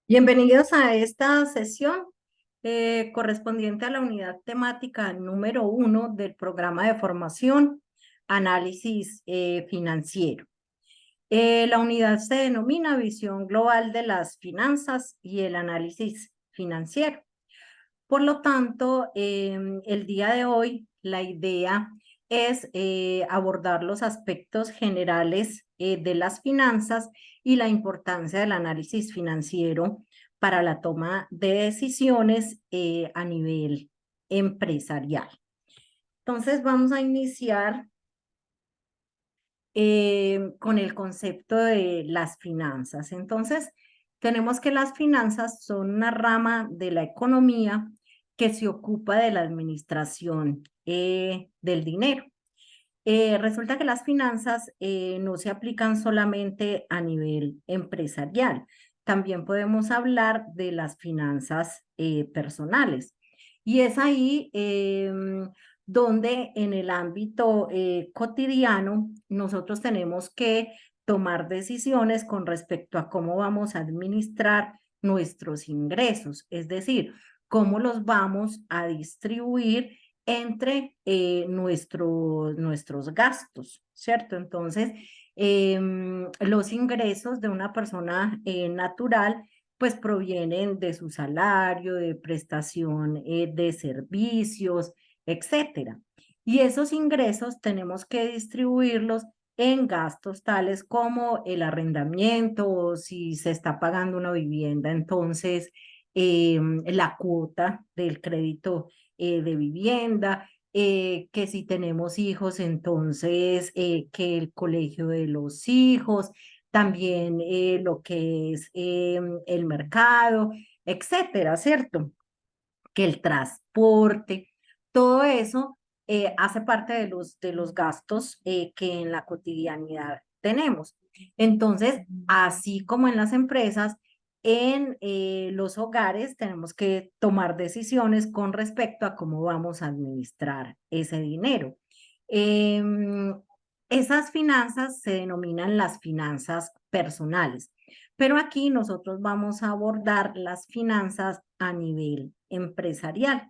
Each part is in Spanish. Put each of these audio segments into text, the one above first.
Bienvenidos a esta sesión correspondiente a la unidad temática número 1 del programa de formación Análisis Financiero. La unidad se denomina Visión Global de las Finanzas y el Análisis Financiero. Por lo tanto, el día de hoy la idea es abordar los aspectos generales de las finanzas y la importancia del análisis financiero para la toma de decisiones a nivel empresarial. Entonces, vamos a iniciar con el concepto de las finanzas. Entonces, tenemos que las finanzas son una rama de la economía que se ocupa de la administración del dinero. Resulta que las finanzas no se aplican solamente a nivel empresarial, también podemos hablar de las finanzas personales. Y es ahí donde en el ámbito cotidiano nosotros tenemos que tomar decisiones con respecto a cómo vamos a administrar nuestros ingresos, es decir, cómo los vamos a distribuir entre nuestros gastos, ¿cierto? Entonces, los ingresos de una persona natural pues provienen de su salario, de prestación de servicios, etcétera. Y esos ingresos tenemos que distribuirlos en gastos tales como el arrendamiento, o si se está pagando una vivienda, entonces la cuota del crédito de vivienda, que si tenemos hijos, entonces que el colegio de los hijos, también lo que es el mercado, etcétera, ¿cierto? Que el transporte, todo eso hace parte de los gastos que en la cotidianidad tenemos. Entonces, así como en las empresas, en los hogares tenemos que tomar decisiones con respecto a cómo vamos a administrar ese dinero. Em, Esas finanzas se denominan las finanzas personales, pero aquí nosotros vamos a abordar las finanzas a nivel empresarial.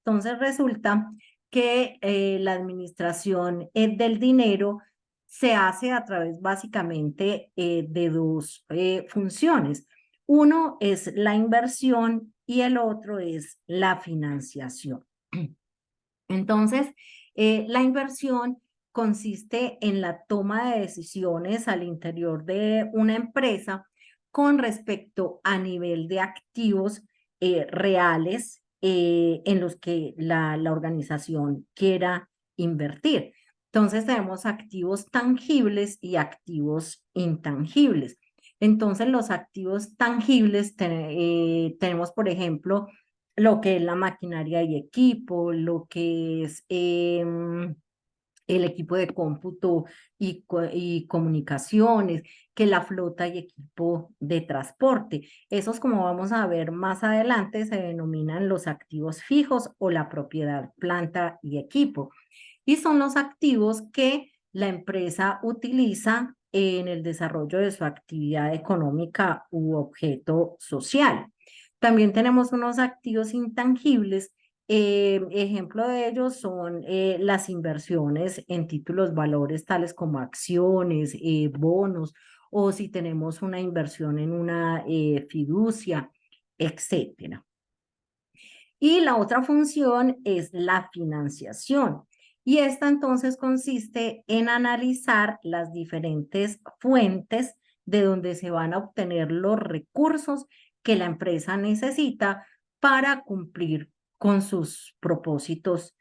Entonces resulta que la administración del dinero se hace a través básicamente de dos funciones. Uno es la inversión y el otro es la financiación. Entonces, la inversión consiste en la toma de decisiones al interior de una empresa con respecto a nivel de activos reales en los que la organización quiera invertir. Entonces, tenemos activos tangibles y activos intangibles. Entonces, los activos tangibles tenemos, por ejemplo, lo que es la maquinaria y equipo, lo que es el equipo de cómputo y comunicaciones, que la flota y equipo de transporte. Esos, como vamos a ver más adelante, se denominan los activos fijos o la propiedad, planta y equipo. Y son los activos que la empresa utiliza en el desarrollo de su actividad económica u objeto social. También tenemos unos activos intangibles. Ejemplo de ellos son las inversiones en títulos valores tales como acciones, bonos, o si tenemos una inversión en una fiducia, etcétera. Y la otra función es la financiación. Y esta entonces consiste en analizar las diferentes fuentes de donde se van a obtener los recursos que la empresa necesita para cumplir con sus propósitos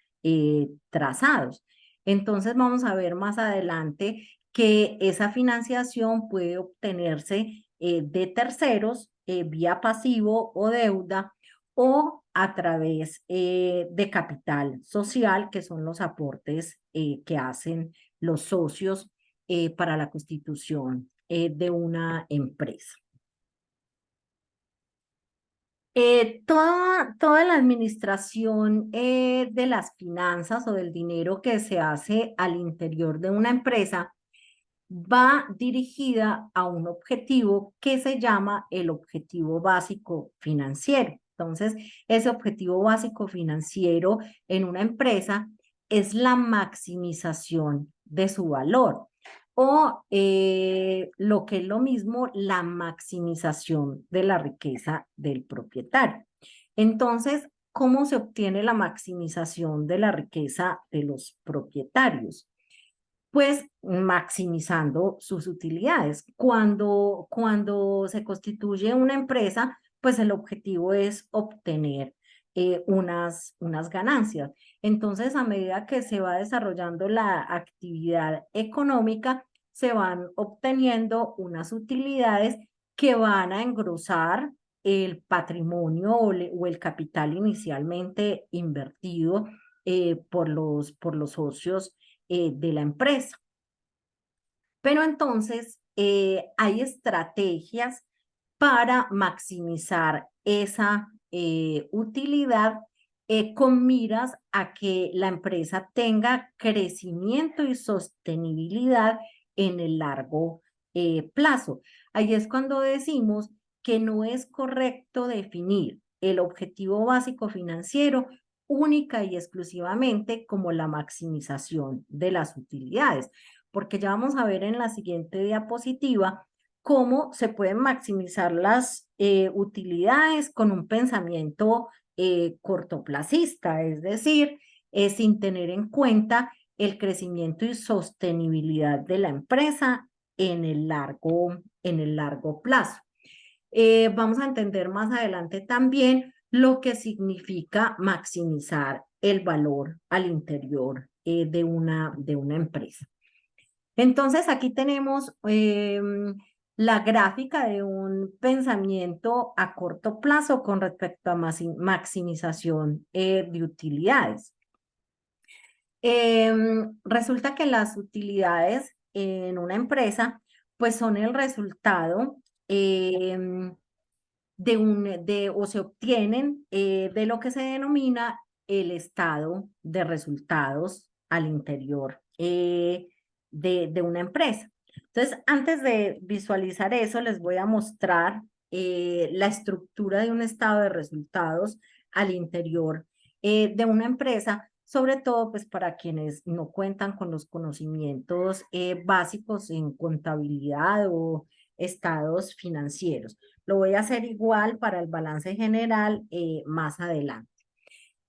trazados. Entonces vamos a ver más adelante que esa financiación puede obtenerse de terceros vía pasivo o deuda o a través de capital social, que son los aportes que hacen los socios para la constitución de una empresa. Toda la administración de las finanzas o del dinero que se hace al interior de una empresa va dirigida a un objetivo que se llama el objetivo básico financiero. Entonces, ese objetivo básico financiero en una empresa es la maximización de su valor o lo que es lo mismo, la maximización de la riqueza del propietario. Entonces, ¿cómo se obtiene la maximización de la riqueza de los propietarios? Pues maximizando sus utilidades. Cuando se constituye una empresa, pues el objetivo es obtener unas ganancias. Entonces, a medida que se va desarrollando la actividad económica, se van obteniendo unas utilidades que van a engrosar el patrimonio o el capital inicialmente invertido por los socios de la empresa. Pero entonces hay estrategias para maximizar esa utilidad con miras a que la empresa tenga crecimiento y sostenibilidad en el largo plazo. Ahí es cuando decimos que no es correcto definir el objetivo básico financiero única y exclusivamente como la maximización de las utilidades, porque ya vamos a ver en la siguiente diapositiva cómo se pueden maximizar las utilidades con un pensamiento cortoplacista, es decir, sin tener en cuenta el crecimiento y sostenibilidad de la empresa en el largo plazo. Vamos a entender más adelante también lo que significa maximizar el valor al interior de una empresa. Entonces, aquí tenemos la gráfica de un pensamiento a corto plazo con respecto a maximización de utilidades. Resulta que las utilidades en una empresa, pues son el resultado o se obtienen de lo que se denomina el estado de resultados al interior de una empresa. Entonces, antes de visualizar eso, les voy a mostrar la estructura de un estado de resultados al interior de una empresa, sobre todo pues para quienes no cuentan con los conocimientos básicos en contabilidad o estados financieros. Lo voy a hacer igual para el balance general más adelante.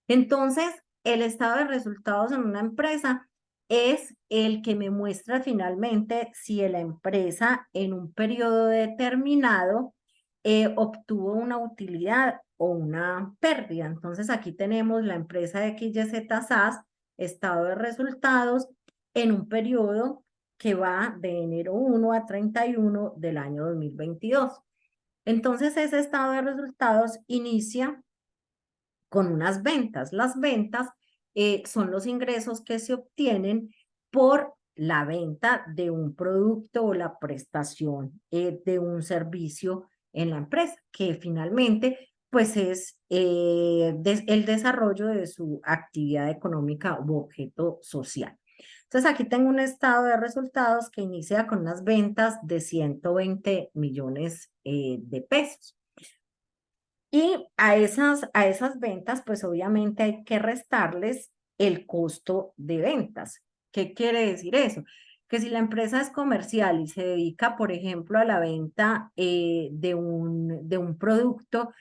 Entonces, el estado de resultados en una empresa es el que me muestra finalmente si la empresa en un periodo determinado obtuvo una utilidad o una pérdida. Entonces, aquí tenemos la empresa de XYZ SAS, estado de resultados en un periodo que va de enero 1 a 31 del año 2022. Entonces, ese estado de resultados inicia con unas ventas. Las ventas son los ingresos que se obtienen por la venta de un producto o la prestación de un servicio en la empresa, que finalmente pues es el desarrollo de su actividad económica u objeto social. Entonces aquí tengo un estado de resultados que inicia con unas ventas de 120 millones de pesos. Y a esas ventas, pues obviamente hay que restarles el costo de ventas. ¿Qué quiere decir eso? Que si la empresa es comercial y se dedica, por ejemplo, a la venta de un producto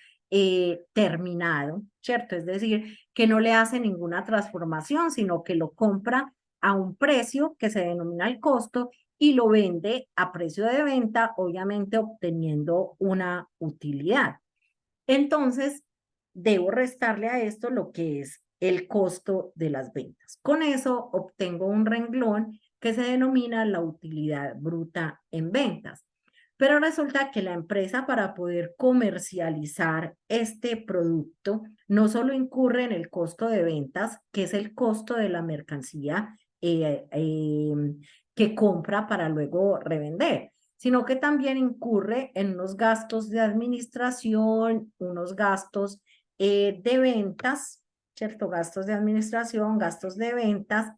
terminado, ¿cierto? Es decir, que no le hace ninguna transformación, sino que lo compra a un precio que se denomina el costo y lo vende a precio de venta, obviamente obteniendo una utilidad. Entonces, debo restarle a esto lo que es el costo de las ventas. Con eso obtengo un renglón que se denomina la utilidad bruta en ventas. Pero resulta que la empresa, para poder comercializar este producto no solo incurre en el costo de ventas, que es el costo de la mercancía que compra para luego revender, sino que también incurre en unos gastos de administración, unos gastos de ventas, ¿cierto? Gastos de administración, gastos de ventas,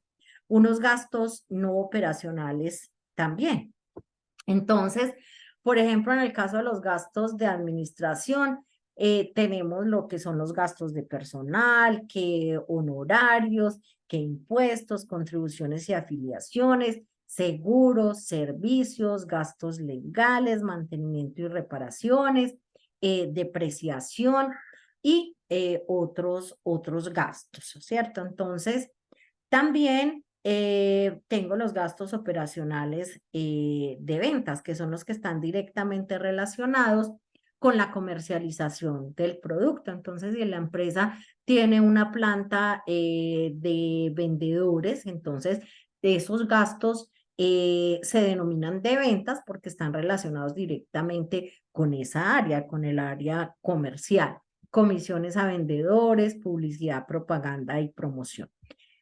unos gastos no operacionales también. Entonces, por ejemplo, en el caso de los gastos de administración, tenemos lo que son los gastos de personal, que honorarios, que impuestos, contribuciones y afiliaciones, seguros, servicios, gastos legales, mantenimiento y reparaciones, depreciación y otros gastos, ¿cierto? Entonces, también tengo los gastos operacionales de ventas, que son los que están directamente relacionados con la comercialización del producto. Entonces, si la empresa tiene una planta de vendedores, entonces esos gastos se denominan de ventas porque están relacionados directamente con esa área, con el área comercial. Comisiones a vendedores, publicidad, propaganda y promoción.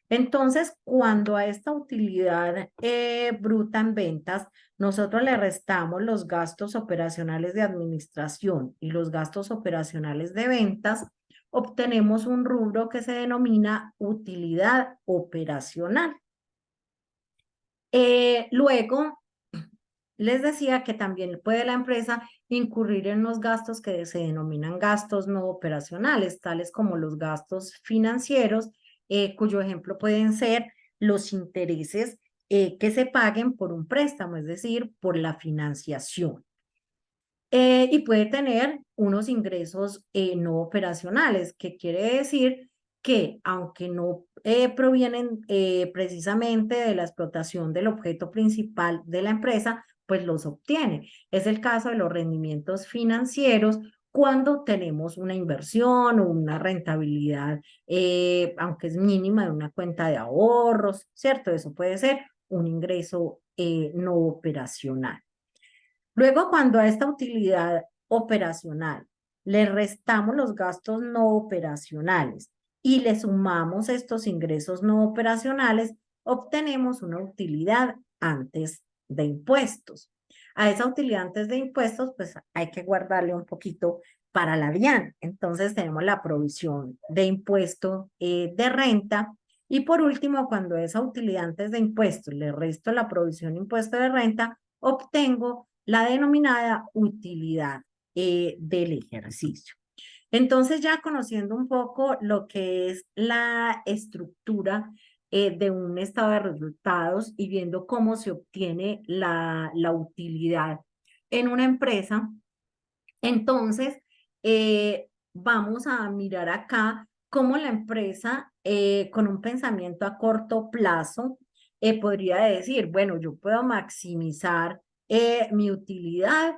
Entonces, cuando a esta utilidad bruta en ventas, nosotros le restamos los gastos operacionales de administración y los gastos operacionales de ventas, obtenemos un rubro que se denomina utilidad operacional. Luego, les decía que también puede la empresa incurrir en los gastos que se denominan gastos no operacionales, tales como los gastos financieros, cuyo ejemplo pueden ser los intereses que se paguen por un préstamo, es decir, por la financiación. Y puede tener unos ingresos no operacionales, que quiere decir que aunque no provienen precisamente de la explotación del objeto principal de la empresa, pues los obtiene. Es el caso de los rendimientos financieros cuando tenemos una inversión o una rentabilidad, aunque es mínima, de una cuenta de ahorros, ¿cierto? Eso puede ser un ingreso no operacional. Luego, cuando a esta utilidad operacional le restamos los gastos no operacionales y le sumamos estos ingresos no operacionales, obtenemos una utilidad antes de impuestos. A esa utilidad antes de impuestos, pues hay que guardarle un poquito para la DIAN. Entonces tenemos la provisión de impuesto de renta. Y por último, cuando a esa utilidad antes de impuestos le resto la provisión de impuesto de renta, obtengo la denominada utilidad del ejercicio. Entonces, ya conociendo un poco lo que es la estructura de un estado de resultados y viendo cómo se obtiene la utilidad en una empresa, entonces vamos a mirar acá cómo la empresa con un pensamiento a corto plazo podría decir, bueno, yo puedo maximizar mi utilidad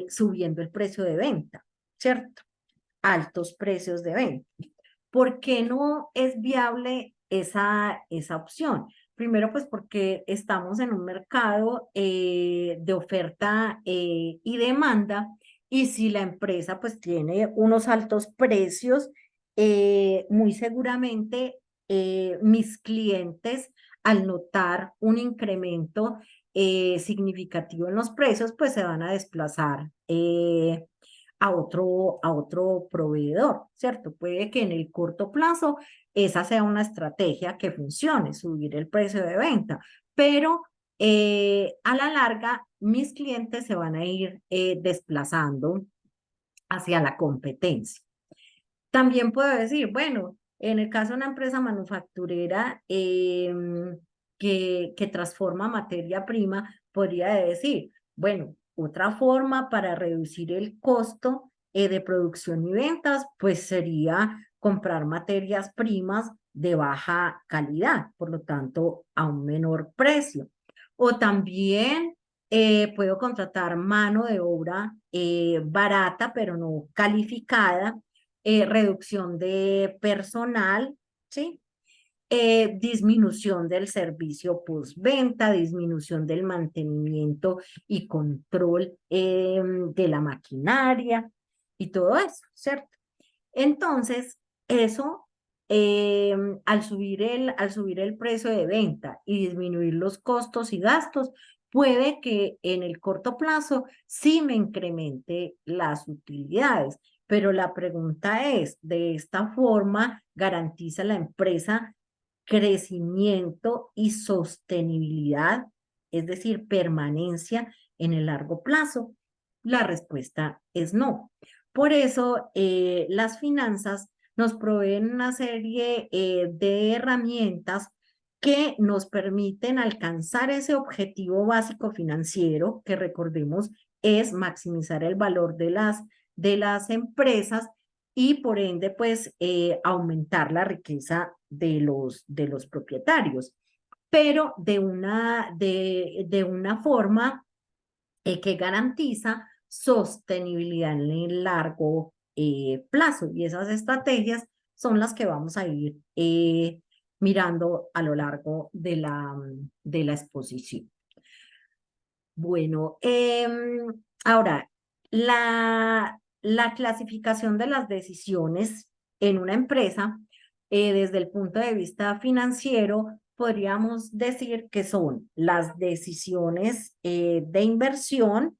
subiendo el precio de venta, ¿cierto? Altos precios de venta. ¿Por qué no es viable esa opción? Primero, pues porque estamos en un mercado de oferta y demanda, y si la empresa pues tiene unos altos precios, muy seguramente mis clientes, al notar un incremento significativo en los precios, pues se van a desplazar a otro proveedor, ¿cierto? Puede que en el corto plazo esa sea una estrategia que funcione, subir el precio de venta, pero a la larga mis clientes se van a ir desplazando hacia la competencia. También puedo decir, bueno, en el caso de una empresa manufacturera que transforma materia prima, podría decir, bueno, otra forma para reducir el costo de producción y ventas, pues sería comprar materias primas de baja calidad, por lo tanto, a un menor precio. O también puedo contratar mano de obra barata, pero no calificada, reducción de personal, ¿sí? Disminución del servicio postventa, disminución del mantenimiento y control de la maquinaria y todo eso, ¿cierto? Entonces, eso, al subir el precio de venta y disminuir los costos y gastos, puede que en el corto plazo sí me incremente las utilidades. Pero la pregunta es, ¿de esta forma garantiza la empresa crecimiento y sostenibilidad? es decir, permanencia en el largo plazo? La respuesta es no. Por eso, las finanzas nos proveen una serie de herramientas que nos permiten alcanzar ese objetivo básico financiero, que recordemos es maximizar el valor de las empresas y por ende, pues, aumentar la riqueza de los propietarios, pero de una forma que garantiza sostenibilidad en el largo plazo. Y esas estrategias son las que vamos a ir mirando a lo largo de la exposición. Bueno, ahora, la clasificación de las decisiones en una empresa, desde el punto de vista financiero, podríamos decir que son las decisiones de inversión,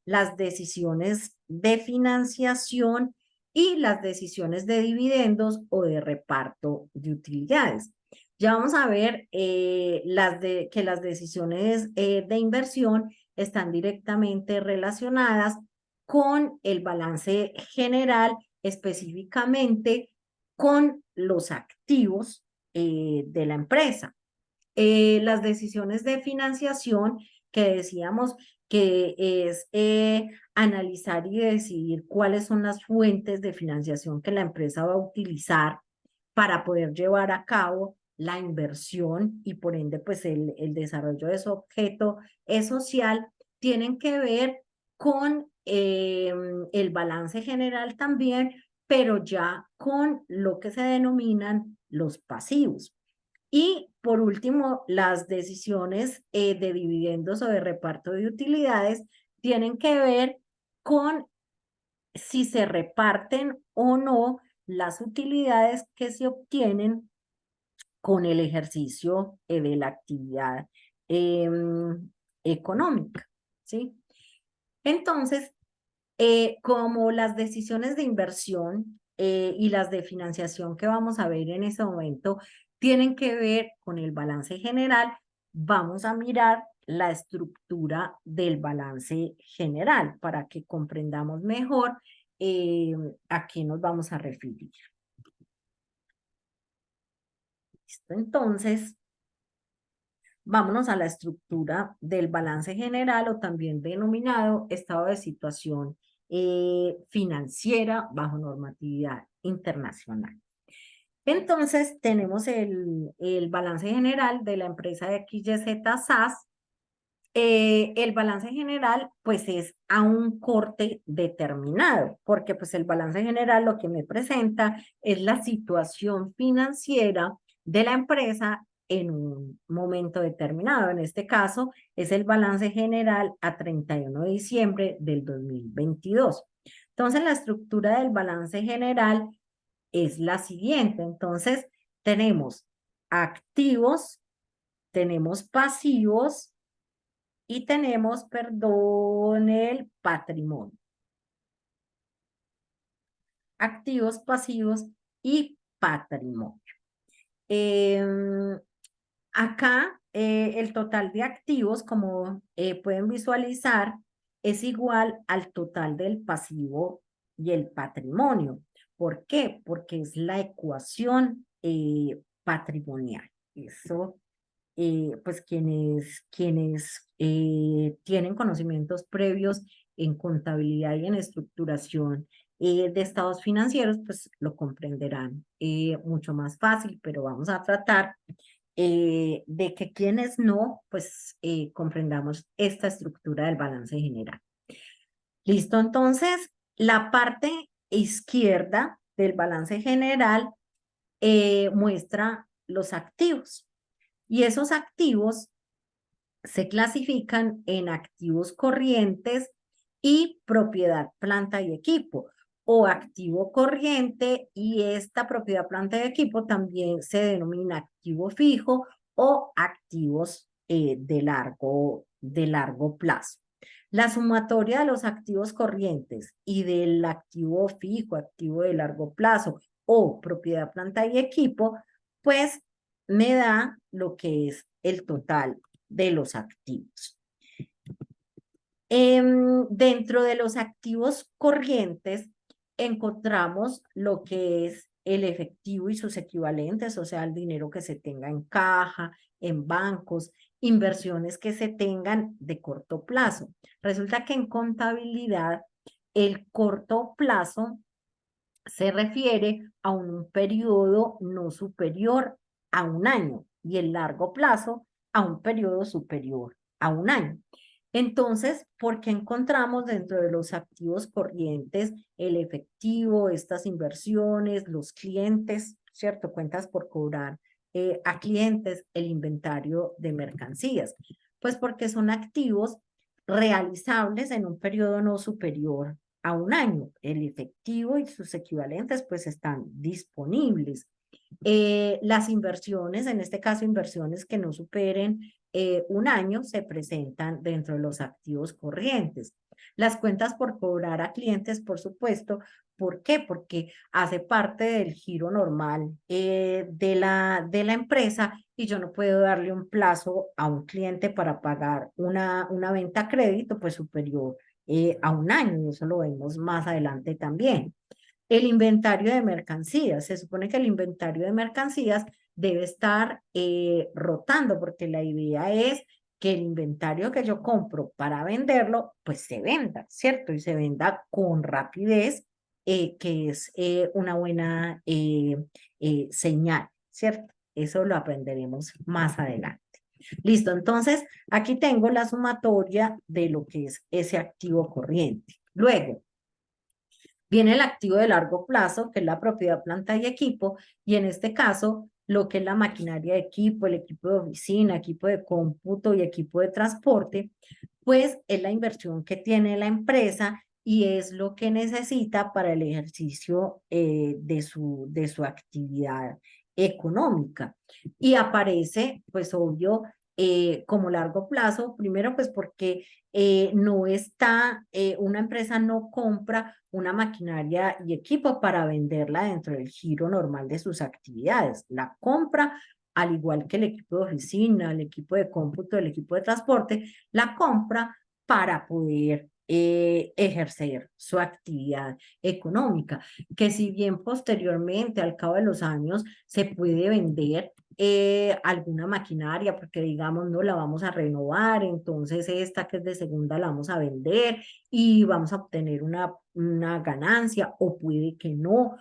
las decisiones de financiación y las decisiones de dividendos o de reparto de utilidades. Ya vamos a ver que las decisiones de inversión están directamente relacionadas con el balance general, específicamente con los activos de la empresa. Las decisiones de financiación que decíamos que es analizar y decidir cuáles son las fuentes de financiación que la empresa va a utilizar para poder llevar a cabo la inversión y por ende pues el desarrollo de su objeto social, tienen que ver con el balance general también, pero ya con lo que se denominan los pasivos. Y por último, las decisiones de dividendos o de reparto de utilidades tienen que ver con si se reparten o no las utilidades que se obtienen con el ejercicio de la actividad económica, ¿sí? Entonces, como las decisiones de inversión y las de financiación que vamos a ver en este momento tienen que ver con el balance general, vamos a mirar la estructura del balance general para que comprendamos mejor a qué nos vamos a referir. ¿Listo? Entonces, vámonos a la estructura del balance general o también denominado estado de situación financiera bajo normatividad internacional. Entonces, tenemos el balance general de la empresa de XYZ SAS. El balance general, pues, es a un corte determinado, porque pues el balance general lo que me presenta es la situación financiera de la empresa en un momento determinado. En este caso, es el balance general a 31 de diciembre del 2022. Entonces, la estructura del balance general es la siguiente. Entonces, tenemos activos, tenemos pasivos y tenemos, perdón, el patrimonio. Activos, pasivos y patrimonio. Acá el total de activos, como pueden visualizar, es igual al total del pasivo y el patrimonio. ¿Por qué? Porque es la ecuación patrimonial. Eso, pues quienes tienen conocimientos previos en contabilidad y en estructuración de estados financieros, pues lo comprenderán mucho más fácil, pero vamos a tratar de que quienes no, pues comprendamos esta estructura del balance general. Listo, entonces, la parte izquierda del balance general muestra los activos y esos activos se clasifican en activos corrientes y propiedad, planta y equipo, o activo corriente, y esta propiedad, planta y equipo también se denomina activo fijo o activos de largo plazo. La sumatoria de los activos corrientes y del activo fijo, activo de largo plazo o propiedad, planta y equipo, pues me da lo que es el total de los activos. Dentro de los activos corrientes encontramos lo que es el efectivo y sus equivalentes, o sea, el dinero que se tenga en caja, en bancos, inversiones que se tengan de corto plazo. Resulta que en contabilidad el corto plazo se refiere a un periodo no superior a un año y el largo plazo a un periodo superior a un año. Entonces, ¿por qué encontramos dentro de los activos corrientes el efectivo, estas inversiones, los clientes, ¿cierto? Cuentas por cobrar a clientes, el inventario de mercancías? Pues porque son activos realizables en un periodo no superior a un año. El efectivo y sus equivalentes pues están disponibles. Las inversiones, en este caso inversiones que no superen un año, se presentan dentro de los activos corrientes. Las cuentas por cobrar a clientes, por supuesto. ¿Por qué? Porque hace parte del giro normal de la empresa y yo no puedo darle un plazo a un cliente para pagar una venta a crédito pues superior a un año, y eso lo vemos más adelante también. El inventario de mercancías. Se supone que el inventario de mercancías debe estar rotando, porque la idea es que el inventario que yo compro para venderlo, pues se venda, ¿cierto? Y se venda con rapidez, que es una buena señal, ¿cierto? Eso lo aprenderemos más adelante. Listo, entonces aquí tengo la sumatoria de lo que es ese activo corriente. Luego, viene el activo de largo plazo, que es la propiedad, planta y equipo, y en este caso, lo que es la maquinaria de equipo, el equipo de oficina, equipo de cómputo y equipo de transporte, pues es la inversión que tiene la empresa y es lo que necesita para el ejercicio de su actividad económica. Y aparece, pues obvio, como largo plazo, primero pues porque no está, una empresa no compra una maquinaria y equipo para venderla dentro del giro normal de sus actividades. La compra, al igual que el equipo de oficina, el equipo de cómputo, el equipo de transporte, la compra para poder ejercer su actividad económica, que si bien posteriormente, al cabo de los años, se puede vender alguna maquinaria, porque digamos, no la vamos a renovar, entonces esta que es de segunda la vamos a vender y vamos a obtener una ganancia, o puede que no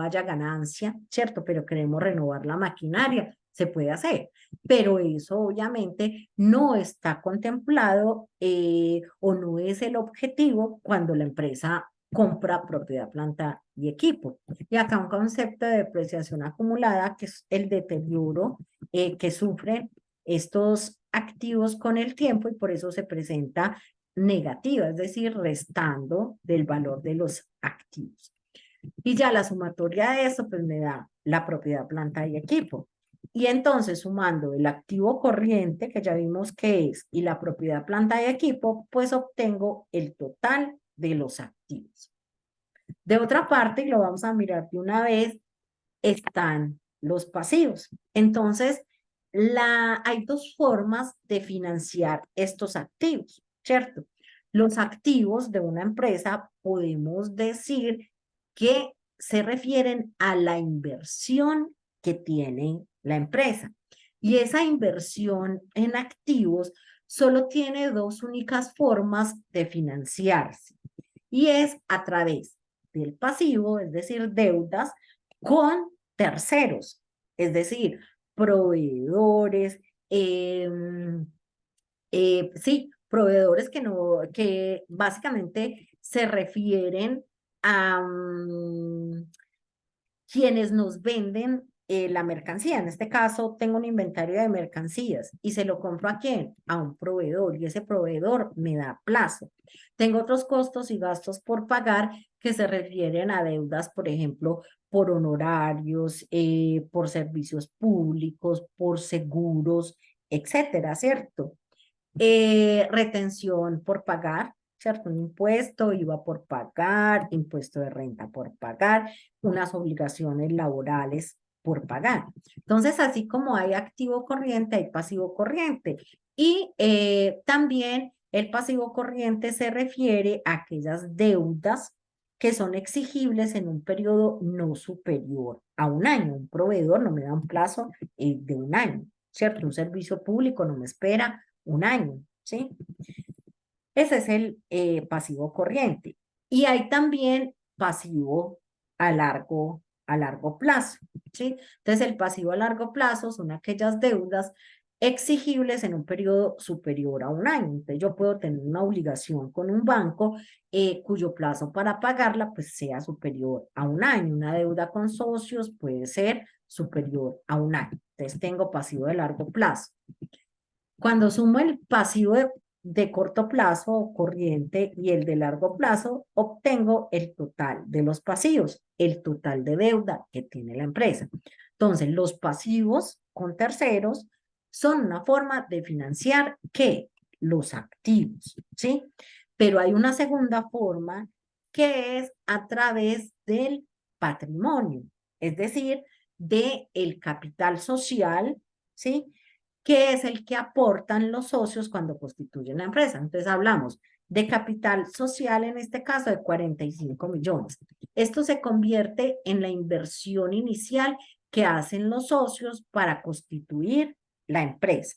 haya ganancia, ¿cierto? Pero queremos renovar la maquinaria, se puede hacer, pero eso obviamente no está contemplado o no es el objetivo cuando la empresa compra propiedad, planta y equipo. Y acá un concepto de depreciación acumulada, que es el deterioro que sufren estos activos con el tiempo y por eso se presenta negativa, es decir, restando del valor de los activos. Y ya la sumatoria de eso, pues me da la propiedad, planta y equipo. Y entonces, sumando el activo corriente, que ya vimos que es, y la propiedad, planta y equipo, pues obtengo el total de los activos. De otra parte, y lo vamos a mirar de una vez, están los pasivos. Entonces, hay dos formas de financiar estos activos, ¿cierto? Los activos de una empresa podemos decir que se refieren a la inversión que tiene la empresa. Y esa inversión en activos solo tiene dos únicas formas de financiarse. Y es a través del pasivo, es decir, deudas, con terceros, es decir, proveedores, sí, proveedores que no, que básicamente se refieren a quienes nos venden la mercancía. En este caso, tengo un inventario de mercancías y se lo compro ¿a quién? A un proveedor, y ese proveedor me da plazo. Tengo otros costos y gastos por pagar que se refieren a deudas, por ejemplo, por honorarios, por servicios públicos, por seguros, etcétera, ¿cierto? Retención por pagar, ¿cierto? Un impuesto, IVA por pagar, impuesto de renta por pagar, unas obligaciones laborales por pagar. Entonces, así como hay activo corriente, hay pasivo corriente. Y también el pasivo corriente se refiere a aquellas deudas que son exigibles en un periodo no superior a un año. Un proveedor no me da un plazo de un año, ¿cierto? Un servicio público no me espera un año, ¿sí? Ese es el pasivo corriente. Y hay también pasivo a largo plazo, ¿sí? Entonces, el pasivo a largo plazo son aquellas deudas exigibles en un periodo superior a un año. Entonces, yo puedo tener una obligación con un banco cuyo plazo para pagarla pues sea superior a un año. Una deuda con socios puede ser superior a un año. Entonces, tengo pasivo de largo plazo. Cuando sumo el pasivo de corto plazo o corriente y el de largo plazo, obtengo el total de los pasivos, el total de deuda que tiene la empresa. Entonces, los pasivos con terceros son una forma de financiar que los activos, ¿sí? Pero hay una segunda forma que es a través del patrimonio, es decir, del capital social, ¿sí? Que es el que aportan los socios cuando constituyen la empresa. Entonces hablamos de capital social, en este caso de 45 millones. Esto se convierte en la inversión inicial que hacen los socios para constituir la empresa.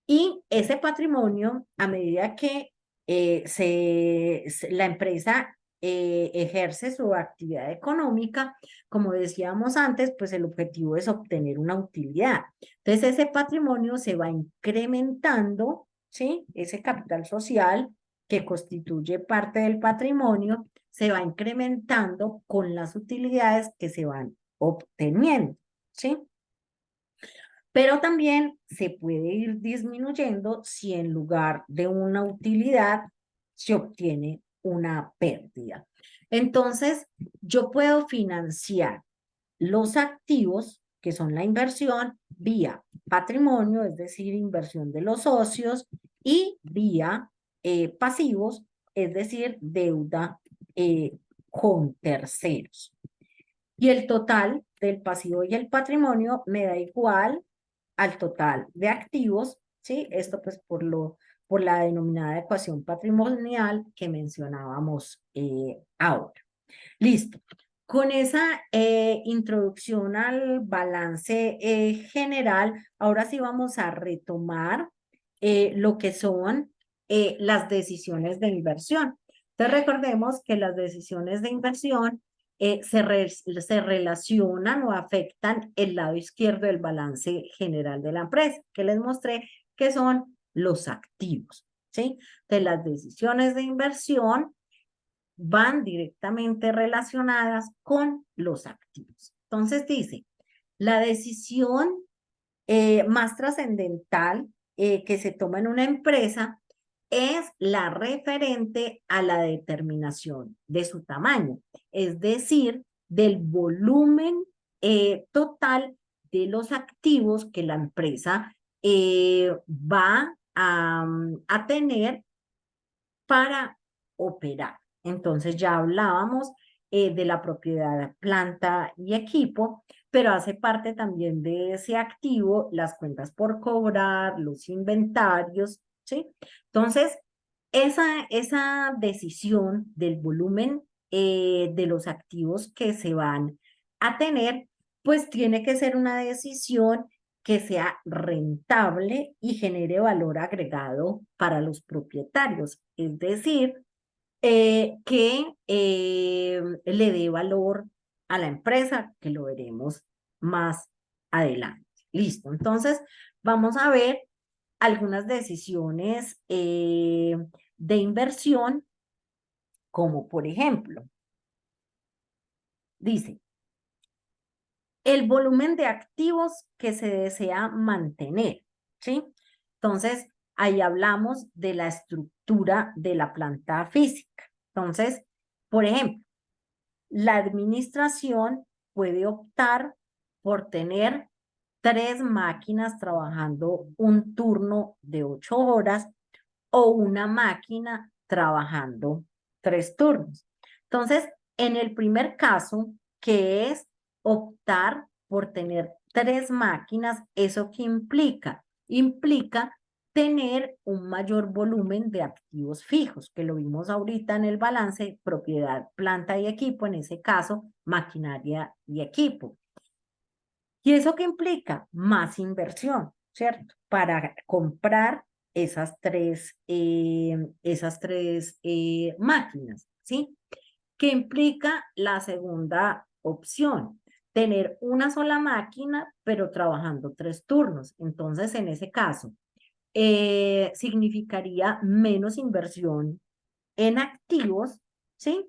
Y ese patrimonio, a medida que la empresa ejerce su actividad económica, como decíamos antes, pues el objetivo es obtener una utilidad. Entonces, ese patrimonio se va incrementando, ¿sí? Ese capital social que constituye parte del patrimonio se va incrementando con las utilidades que se van obteniendo, ¿sí? Pero también se puede ir disminuyendo si en lugar de una utilidad se obtiene una pérdida. Entonces, yo puedo financiar los activos, que son la inversión, vía patrimonio, es decir, inversión de los socios, y vía pasivos, es decir, deuda con terceros. Y el total del pasivo y el patrimonio me da igual al total de activos, ¿sí? Esto pues por la denominada ecuación patrimonial que mencionábamos ahora. Listo. Con esa introducción al balance general, ahora sí vamos a retomar lo que son las decisiones de inversión. Entonces recordemos que las decisiones de inversión se relacionan o afectan el lado izquierdo del balance general de la empresa, que les mostré que son los activos, ¿sí? Entonces las decisiones de inversión van directamente relacionadas con los activos. Entonces dice, la decisión más trascendental que se toma en una empresa es la referente a la determinación de su tamaño, es decir, del volumen total de los activos que la empresa va a tener para operar. Entonces ya hablábamos de la propiedad, planta y equipo, pero hace parte también de ese activo las cuentas por cobrar, los inventarios, ¿sí? Entonces, esa decisión del volumen de los activos que se van a tener, pues tiene que ser una decisión que sea rentable y genere valor agregado para los propietarios, es decir, que le dé valor a la empresa, que lo veremos más adelante. Listo, entonces vamos a ver algunas decisiones de inversión, como por ejemplo, dice, el volumen de activos que se desea mantener, ¿sí? Entonces, ahí hablamos de la estructura de la planta física. Entonces, por ejemplo, la administración puede optar por tener 3 máquinas trabajando un turno de 8 horas o una máquina trabajando 3 turnos. Entonces, en el primer caso, que es optar por tener 3 máquinas, ¿eso qué implica? Implica tener un mayor volumen de activos fijos, que lo vimos ahorita en el balance, propiedad, planta y equipo, en ese caso, maquinaria y equipo. ¿Y eso qué implica? Más inversión, ¿cierto? Para comprar esas tres máquinas, ¿sí? ¿Qué implica la segunda opción? Tener una sola máquina, pero trabajando 3 turnos. Entonces, en ese caso, significaría menos inversión en activos, ¿sí?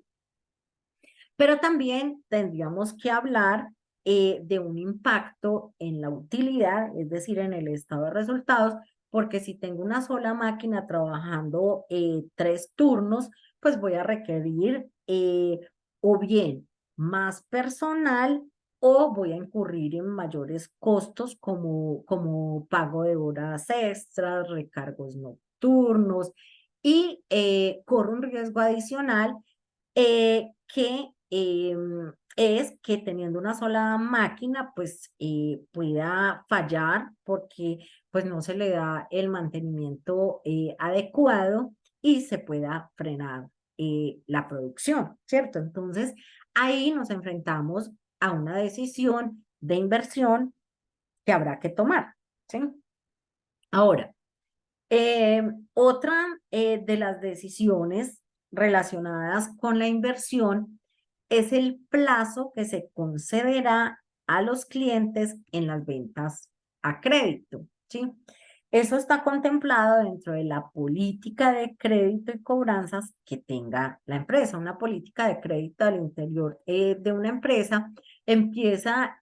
Pero también tendríamos que hablar de un impacto en la utilidad, es decir, en el estado de resultados, porque si tengo una sola máquina trabajando 3 turnos, pues voy a requerir o bien más personal o voy a incurrir en mayores costos como pago de horas extras, recargos nocturnos y corro un riesgo adicional es que teniendo una sola máquina, pues pueda fallar porque pues no se le da el mantenimiento adecuado y se pueda frenar la producción, ¿cierto? Entonces, ahí nos enfrentamos a una decisión de inversión que habrá que tomar, ¿sí? Ahora, otra de las decisiones relacionadas con la inversión es el plazo que se concederá a los clientes en las ventas a crédito, ¿sí? Eso está contemplado dentro de la política de crédito y cobranzas que tenga la empresa. Una política de crédito al interior de una empresa empieza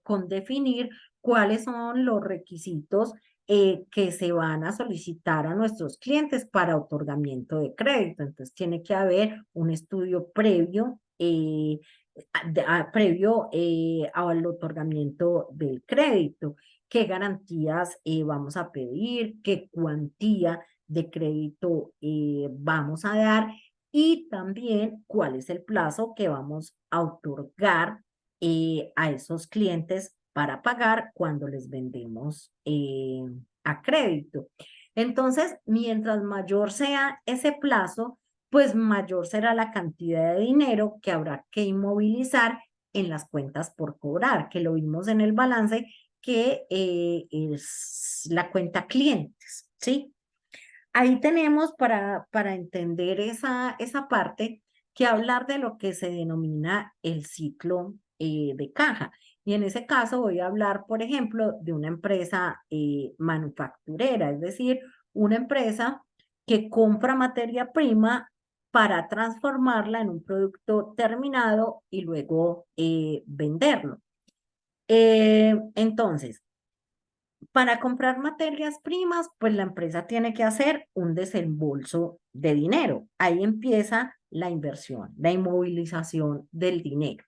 con definir cuáles son los requisitos que se van a solicitar a nuestros clientes para otorgamiento de crédito. Entonces, tiene que haber un estudio previo, al otorgamiento del crédito. ¿Qué garantías vamos a pedir? ¿Qué cuantía de crédito vamos a dar? Y también cuál es el plazo que vamos a otorgar a esos clientes para pagar cuando les vendemos a crédito. Entonces, mientras mayor sea ese plazo, pues mayor será la cantidad de dinero que habrá que inmovilizar en las cuentas por cobrar, que lo vimos en el balance, que es la cuenta clientes, ¿sí? Ahí tenemos para entender esa parte que hablar de lo que se denomina el ciclo de caja. Y en ese caso voy a hablar, por ejemplo, de una empresa manufacturera, es decir, una empresa que compra materia prima para transformarla en un producto terminado y luego venderlo. Entonces, para comprar materias primas, pues la empresa tiene que hacer un desembolso de dinero. Ahí empieza la inversión, la inmovilización del dinero.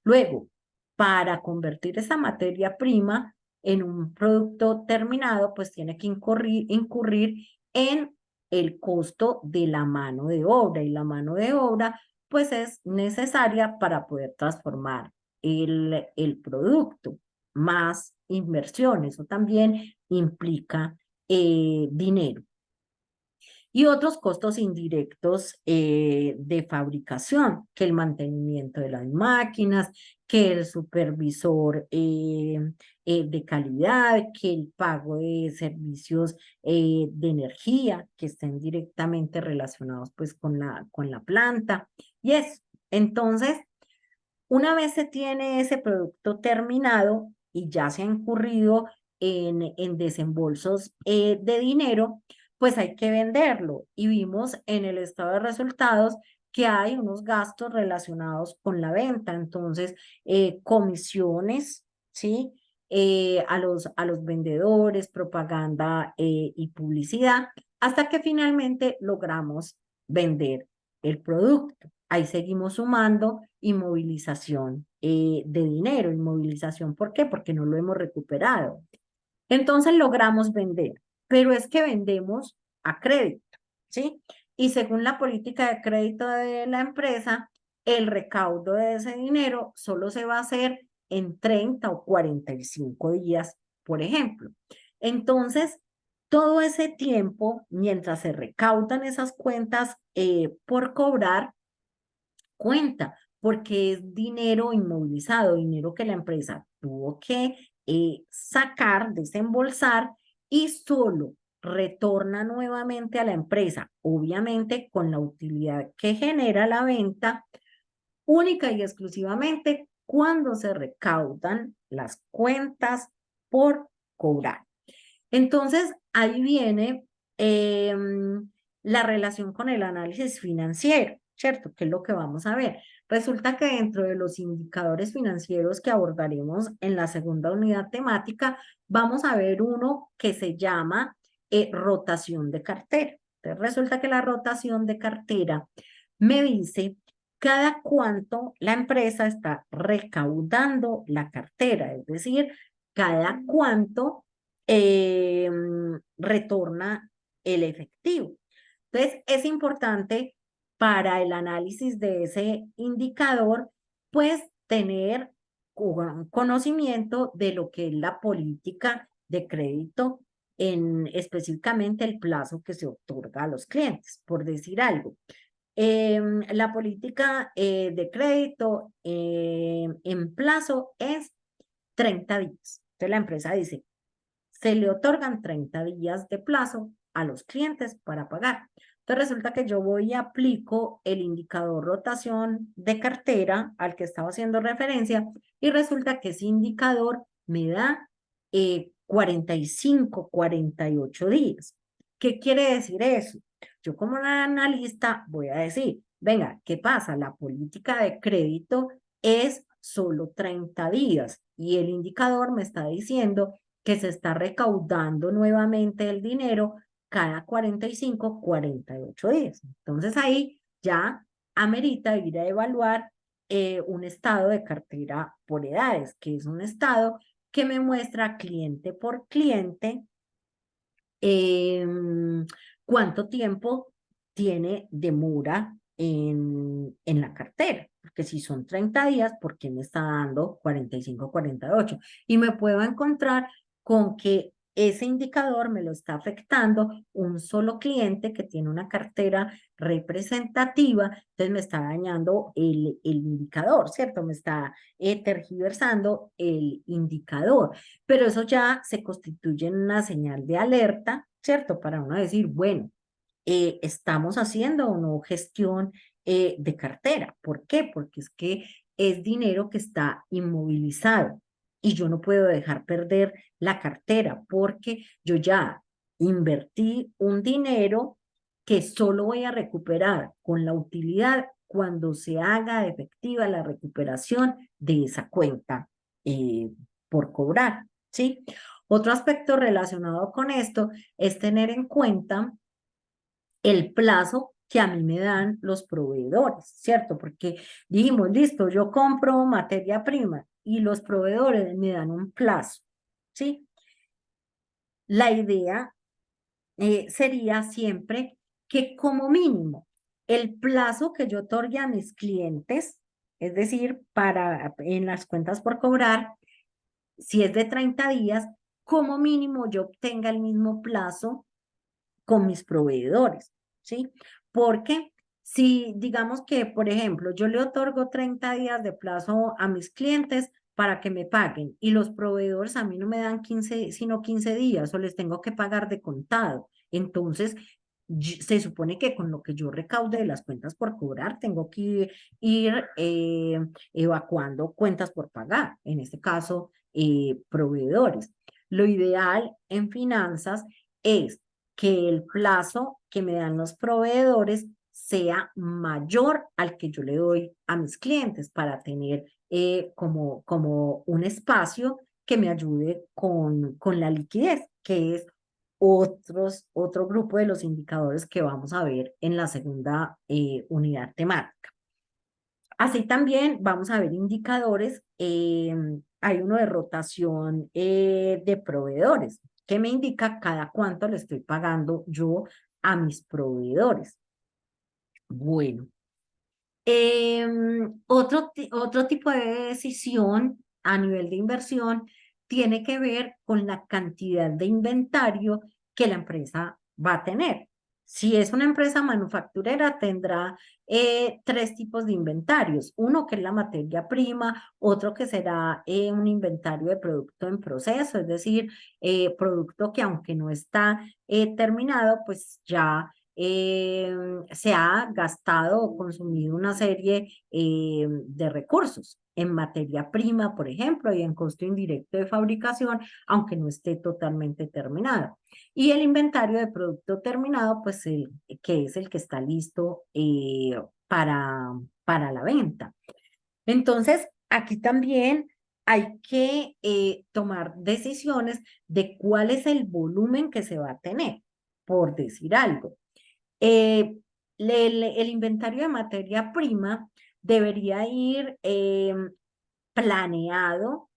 Luego, para convertir esa materia prima en un producto terminado, pues tiene que incurrir en el costo de la mano de obra. Y la mano de obra, pues es necesaria para poder transformar el producto, más inversiones. Eso también implica dinero y otros costos indirectos de fabricación, que el mantenimiento de las máquinas, que el supervisor de calidad, que el pago de servicios de energía que estén directamente relacionados pues con la planta y eso. Entonces, una vez se tiene ese producto terminado y ya se ha incurrido en desembolsos de dinero, pues hay que venderlo. Y vimos en el estado de resultados que hay unos gastos relacionados con la venta. Entonces, comisiones, ¿sí? A los vendedores, propaganda y publicidad, hasta que finalmente logramos vender el producto. Ahí seguimos sumando inmovilización de dinero. Inmovilización, ¿por qué? Porque no lo hemos recuperado. Entonces logramos vender, pero es que vendemos a crédito, ¿sí? Y según la política de crédito de la empresa, el recaudo de ese dinero solo se va a hacer en 30 o 45 días, por ejemplo. Entonces, todo ese tiempo, mientras se recaudan esas cuentas por cobrar, cuenta, porque es dinero inmovilizado, dinero que la empresa tuvo que sacar, desembolsar y solo retorna nuevamente a la empresa, obviamente con la utilidad que genera la venta, única y exclusivamente cuando se recaudan las cuentas por cobrar. Entonces, ahí viene la relación con el análisis financiero, ¿cierto? ¿Qué es lo que vamos a ver? Resulta que dentro de los indicadores financieros que abordaremos en la segunda unidad temática, vamos a ver uno que se llama rotación de cartera. Entonces, resulta que la rotación de cartera me dice cada cuánto la empresa está recaudando la cartera, es decir, cada cuánto eh, retorna el efectivo. Entonces, es importante para el análisis de ese indicador, pues tener un conocimiento de lo que es la política de crédito en específicamente el plazo que se otorga a los clientes, por decir algo. La política de crédito en plazo es 30 días. Entonces la empresa dice, se le otorgan 30 días de plazo a los clientes para pagar. Entonces resulta que yo voy y aplico el indicador rotación de cartera al que estaba haciendo referencia y resulta que ese indicador me da 45, 48 días. ¿Qué quiere decir eso? Yo como analista voy a decir, venga, ¿qué pasa? La política de crédito es solo 30 días y el indicador me está diciendo que se está recaudando nuevamente el dinero cada 45, 48 días. Entonces ahí ya amerita ir a evaluar un estado de cartera por edades, que es un estado que me muestra cliente por cliente eh, cuánto tiempo tiene demora en la cartera. Porque si son 30 días, ¿por qué me está dando 45, 48? Y me puedo encontrar con que ese indicador me lo está afectando un solo cliente que tiene una cartera representativa, entonces me está dañando el indicador, ¿cierto? Me está tergiversando el indicador, pero eso ya se constituye en una señal de alerta, ¿cierto? Para uno decir, bueno, estamos haciendo o no gestión de cartera. ¿Por qué? Porque es que es dinero que está inmovilizado y yo no puedo dejar perder la cartera porque yo ya invertí un dinero que solo voy a recuperar con la utilidad cuando se haga efectiva la recuperación de esa cuenta eh, por cobrar, ¿sí? Otro aspecto relacionado con esto es tener en cuenta el plazo que a mí me dan los proveedores, ¿cierto? Porque dijimos, listo, yo compro materia prima y los proveedores me dan un plazo, ¿sí? La idea sería siempre que como mínimo el plazo que yo otorgue a mis clientes, es decir, para en las cuentas por cobrar, si es de 30 días, como mínimo yo obtenga el mismo plazo con mis proveedores, ¿sí? Porque si digamos que, por ejemplo, yo le otorgo 30 días de plazo a mis clientes para que me paguen y los proveedores a mí no me dan 15, sino 15 días o les tengo que pagar de contado. Entonces, se supone que con lo que yo recaude de las cuentas por cobrar, tengo que ir evacuando cuentas por pagar, en este caso, proveedores. Lo ideal en finanzas es que el plazo que me dan los proveedores sea mayor al que yo le doy a mis clientes para tener como un espacio que me ayude con la liquidez, que es otro grupo de los indicadores que vamos a ver en la segunda unidad temática. Así también vamos a ver indicadores, hay uno de rotación de proveedores, que me indica cada cuánto le estoy pagando yo a mis proveedores. Bueno, otro tipo de decisión a nivel de inversión tiene que ver con la cantidad de inventario que la empresa va a tener. Si es una empresa manufacturera, tendrá tres tipos de inventarios. Uno que es la materia prima, otro que será un inventario de producto en proceso, es decir, producto que aunque no está terminado, pues ya se ha gastado o consumido una serie de recursos en materia prima, por ejemplo, y en costo indirecto de fabricación, aunque no esté totalmente terminado. Y el inventario de producto terminado, pues que es el que está listo para la venta. Entonces, aquí también hay que tomar decisiones de cuál es el volumen que se va a tener, por decir algo. El inventario de materia prima debería ir planeado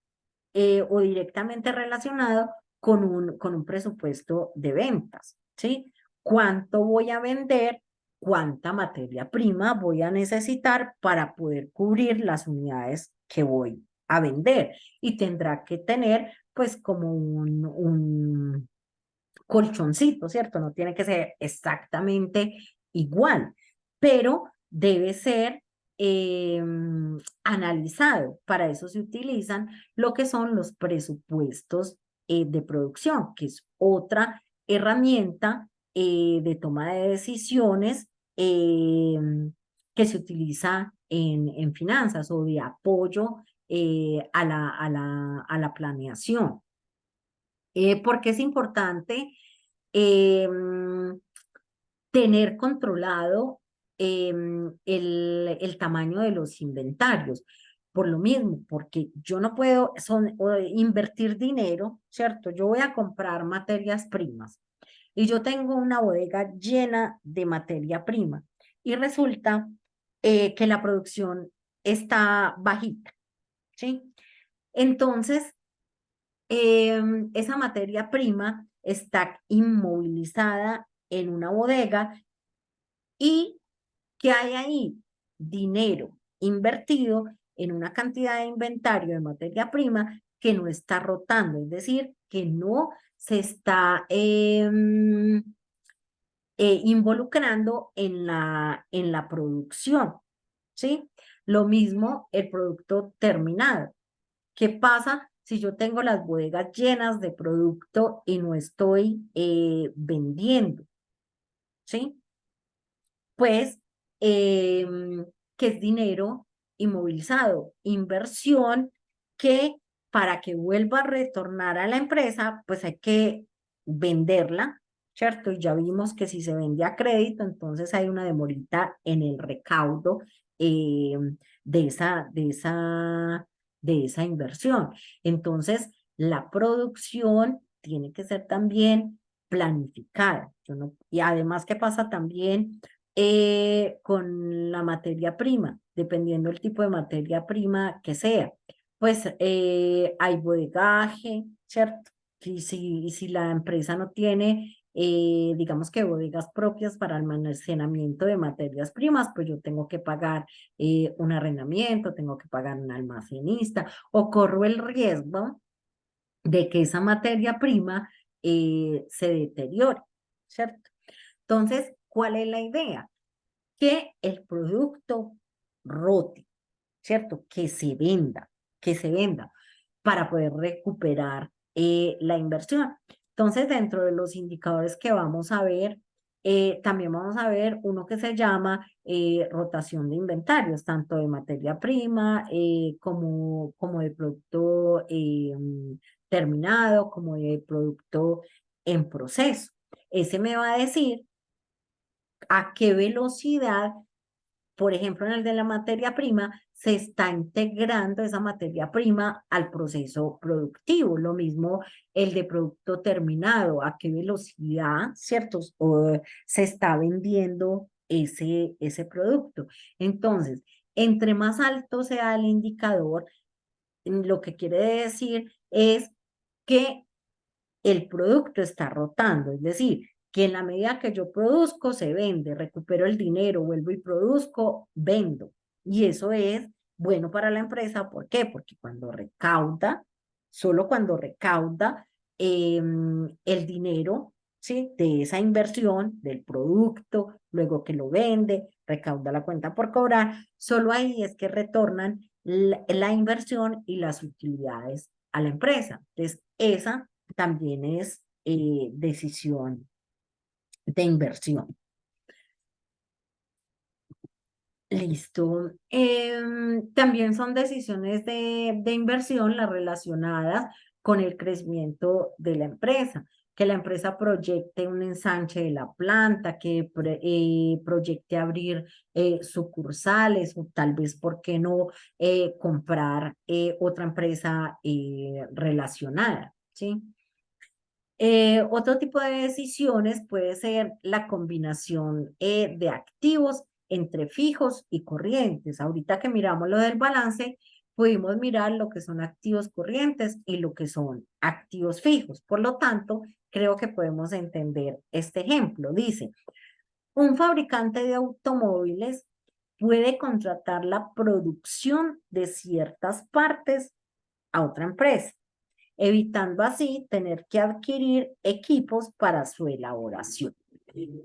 o directamente relacionado con un presupuesto de ventas, ¿sí? ¿Cuánto voy a vender? ¿Cuánta materia prima voy a necesitar para poder cubrir las unidades que voy a vender? Y tendrá que tener, pues, como un colchoncito, ¿cierto? No tiene que ser exactamente igual, pero debe ser eh, analizado. Para eso se utilizan lo que son los presupuestos de producción, que es otra herramienta de toma de decisiones que se utiliza en finanzas o de apoyo a la planeación. Porque es importante tener controlado el tamaño de los inventarios. Por lo mismo, porque yo no puedo invertir dinero, ¿cierto? Yo voy a comprar materias primas y yo tengo una bodega llena de materia prima y resulta que la producción está bajita, ¿sí? Entonces, esa materia prima está inmovilizada en una bodega y ¿qué hay ahí? Dinero invertido en una cantidad de inventario de materia prima que no está rotando, es decir, que no se está involucrando en la producción, ¿sí? Lo mismo el producto terminado. ¿Qué pasa si yo tengo las bodegas llenas de producto y no estoy vendiendo? ¿Sí? Pues, que es dinero inmovilizado, inversión que para que vuelva a retornar a la empresa, pues hay que venderla, ¿cierto? Y ya vimos que si se vende a crédito, entonces hay una demorita en el recaudo eh, de de esa inversión. Entonces, la producción tiene que ser también planificada. Yo no, y además, ¿qué pasa también? Con la materia prima, dependiendo del tipo de materia prima que sea. Pues hay bodegaje, ¿cierto? Y si la empresa no tiene, digamos que bodegas propias para almacenamiento de materias primas, pues yo tengo que pagar un arrendamiento, tengo que pagar un almacenista o corro el riesgo de que esa materia prima se deteriore, ¿cierto? Entonces, ¿cuál es la idea? Que el producto rote, ¿cierto? Que se venda para poder recuperar la inversión. Entonces, dentro de los indicadores que vamos a ver, también vamos a ver uno que se llama rotación de inventarios, tanto de materia prima como de producto terminado, como de producto en proceso. Ese me va a decir a qué velocidad, por ejemplo, en el de la materia prima, se está integrando esa materia prima al proceso productivo. Lo mismo el de producto terminado, a qué velocidad, ¿cierto? O se está vendiendo ese producto. Entonces, entre más alto sea el indicador, lo que quiere decir es que el producto está rotando, es decir, que en la medida que yo produzco, se vende, recupero el dinero, vuelvo y produzco, vendo. Y eso es bueno para la empresa. ¿Por qué? Porque cuando recauda, solo cuando recauda el dinero, ¿sí? De esa inversión, del producto, luego que lo vende, recauda la cuenta por cobrar, solo ahí es que retornan la inversión y las utilidades a la empresa. Entonces, esa también es decisión de inversión. Listo. También son decisiones de inversión las relacionadas con el crecimiento de la empresa, que la empresa proyecte un ensanche de la planta, que proyecte abrir sucursales o tal vez, ¿por qué no comprar otra empresa relacionada? ¿Sí? Otro tipo de decisiones puede ser la combinación de activos entre fijos y corrientes. Ahorita que miramos lo del balance, pudimos mirar lo que son activos corrientes y lo que son activos fijos. Por lo tanto, creo que podemos entender este ejemplo. Dice, un fabricante de automóviles puede contratar la producción de ciertas partes a otra empresa, evitando así tener que adquirir equipos para su elaboración.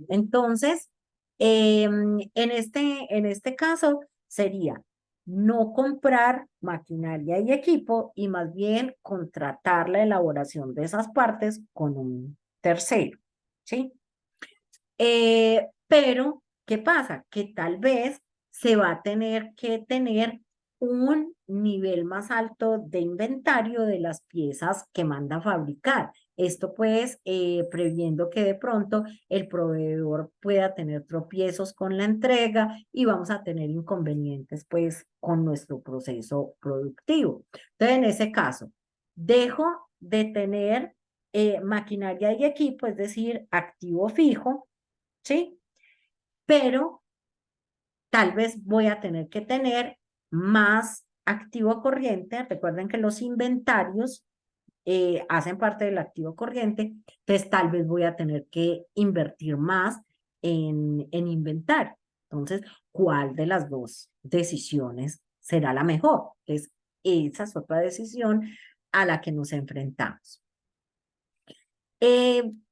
Entonces, en este caso sería no comprar maquinaria y equipo y más bien contratar la elaboración de esas partes con un tercero, ¿sí? Pero, ¿qué pasa? Que tal vez se va a tener que tener un nivel más alto de inventario de las piezas que manda a fabricar. Esto pues previendo que de pronto el proveedor pueda tener tropiezos con la entrega y vamos a tener inconvenientes pues con nuestro proceso productivo. Entonces, en ese caso, dejo de tener maquinaria y equipo, es decir, activo fijo, ¿sí? Pero tal vez voy a tener que tener más activo corriente. Recuerden que los inventarios hacen parte del activo corriente, entonces tal vez voy a tener que invertir más en inventario. Entonces, ¿cuál de las dos decisiones será la mejor? Entonces, esa es otra decisión a la que nos enfrentamos.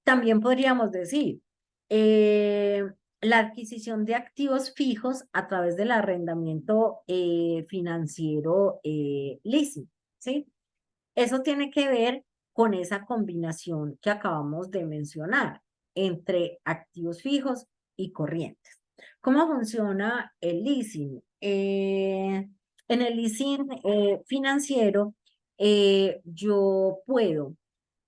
También podríamos decir, eh, la adquisición de activos fijos a través del arrendamiento financiero leasing, ¿sí? Eso tiene que ver con esa combinación que acabamos de mencionar entre activos fijos y corrientes. ¿Cómo funciona el leasing? En el leasing financiero, yo puedo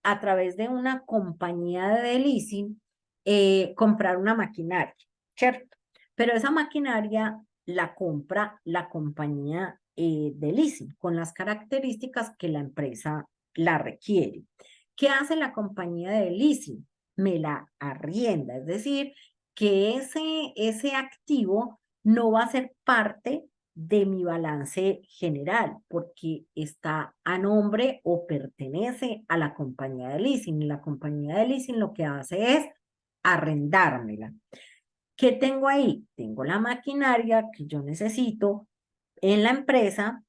a través de una compañía de leasing comprar una maquinaria, ¿cierto? Pero esa maquinaria la compra la compañía de leasing con las características que la empresa la requiere. ¿Qué hace la compañía de leasing? Me la arrienda, es decir, que ese activo no va a ser parte de mi balance general, porque está a nombre o pertenece a la compañía de leasing. Y la compañía de leasing lo que hace es arrendármela. ¿Qué tengo ahí? Tengo la maquinaria que yo necesito en la empresa,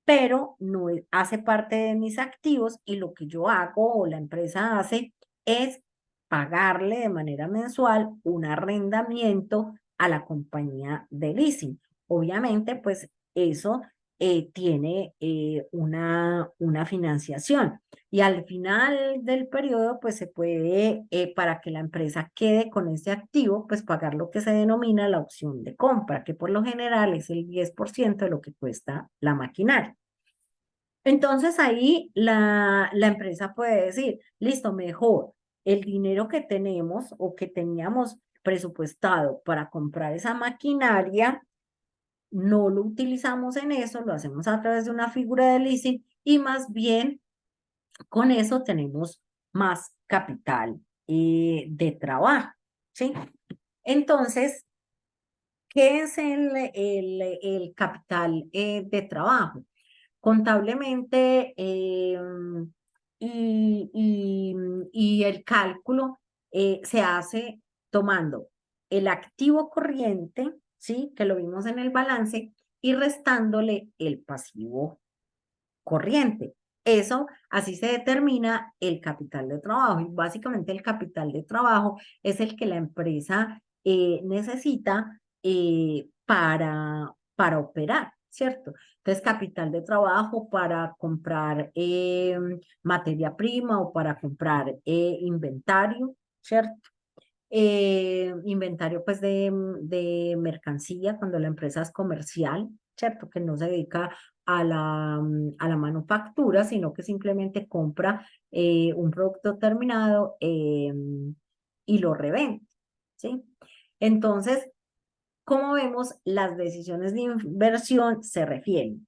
pero no hace parte de mis activos y lo que yo hago o la empresa hace es pagarle de manera mensual un arrendamiento a la compañía de leasing. Obviamente, pues eso tiene una financiación y al final del periodo, pues se puede, para que la empresa quede con ese activo, pues pagar lo que se denomina la opción de compra, que por lo general es el 10% de lo que cuesta la maquinaria. Entonces ahí la empresa puede decir, listo, mejor el dinero que tenemos o que teníamos presupuestado para comprar esa maquinaria, no lo utilizamos en eso, lo hacemos a través de una figura de leasing y más bien con eso tenemos más capital de trabajo, ¿sí? Entonces, ¿qué es el capital de trabajo? Contablemente y el cálculo se hace tomando el activo corriente, ¿sí? Que lo vimos en el balance, y restándole el pasivo corriente. Eso, así se determina el capital de trabajo. Y básicamente el capital de trabajo es el que la empresa necesita para operar, ¿cierto? Entonces, capital de trabajo para comprar materia prima o para comprar inventario, ¿cierto? Inventario pues de mercancía cuando la empresa es comercial, ¿cierto? Que no se dedica a la manufactura, sino que simplemente compra un producto terminado y lo revende, ¿sí? Entonces, como vemos, las decisiones de inversión se refieren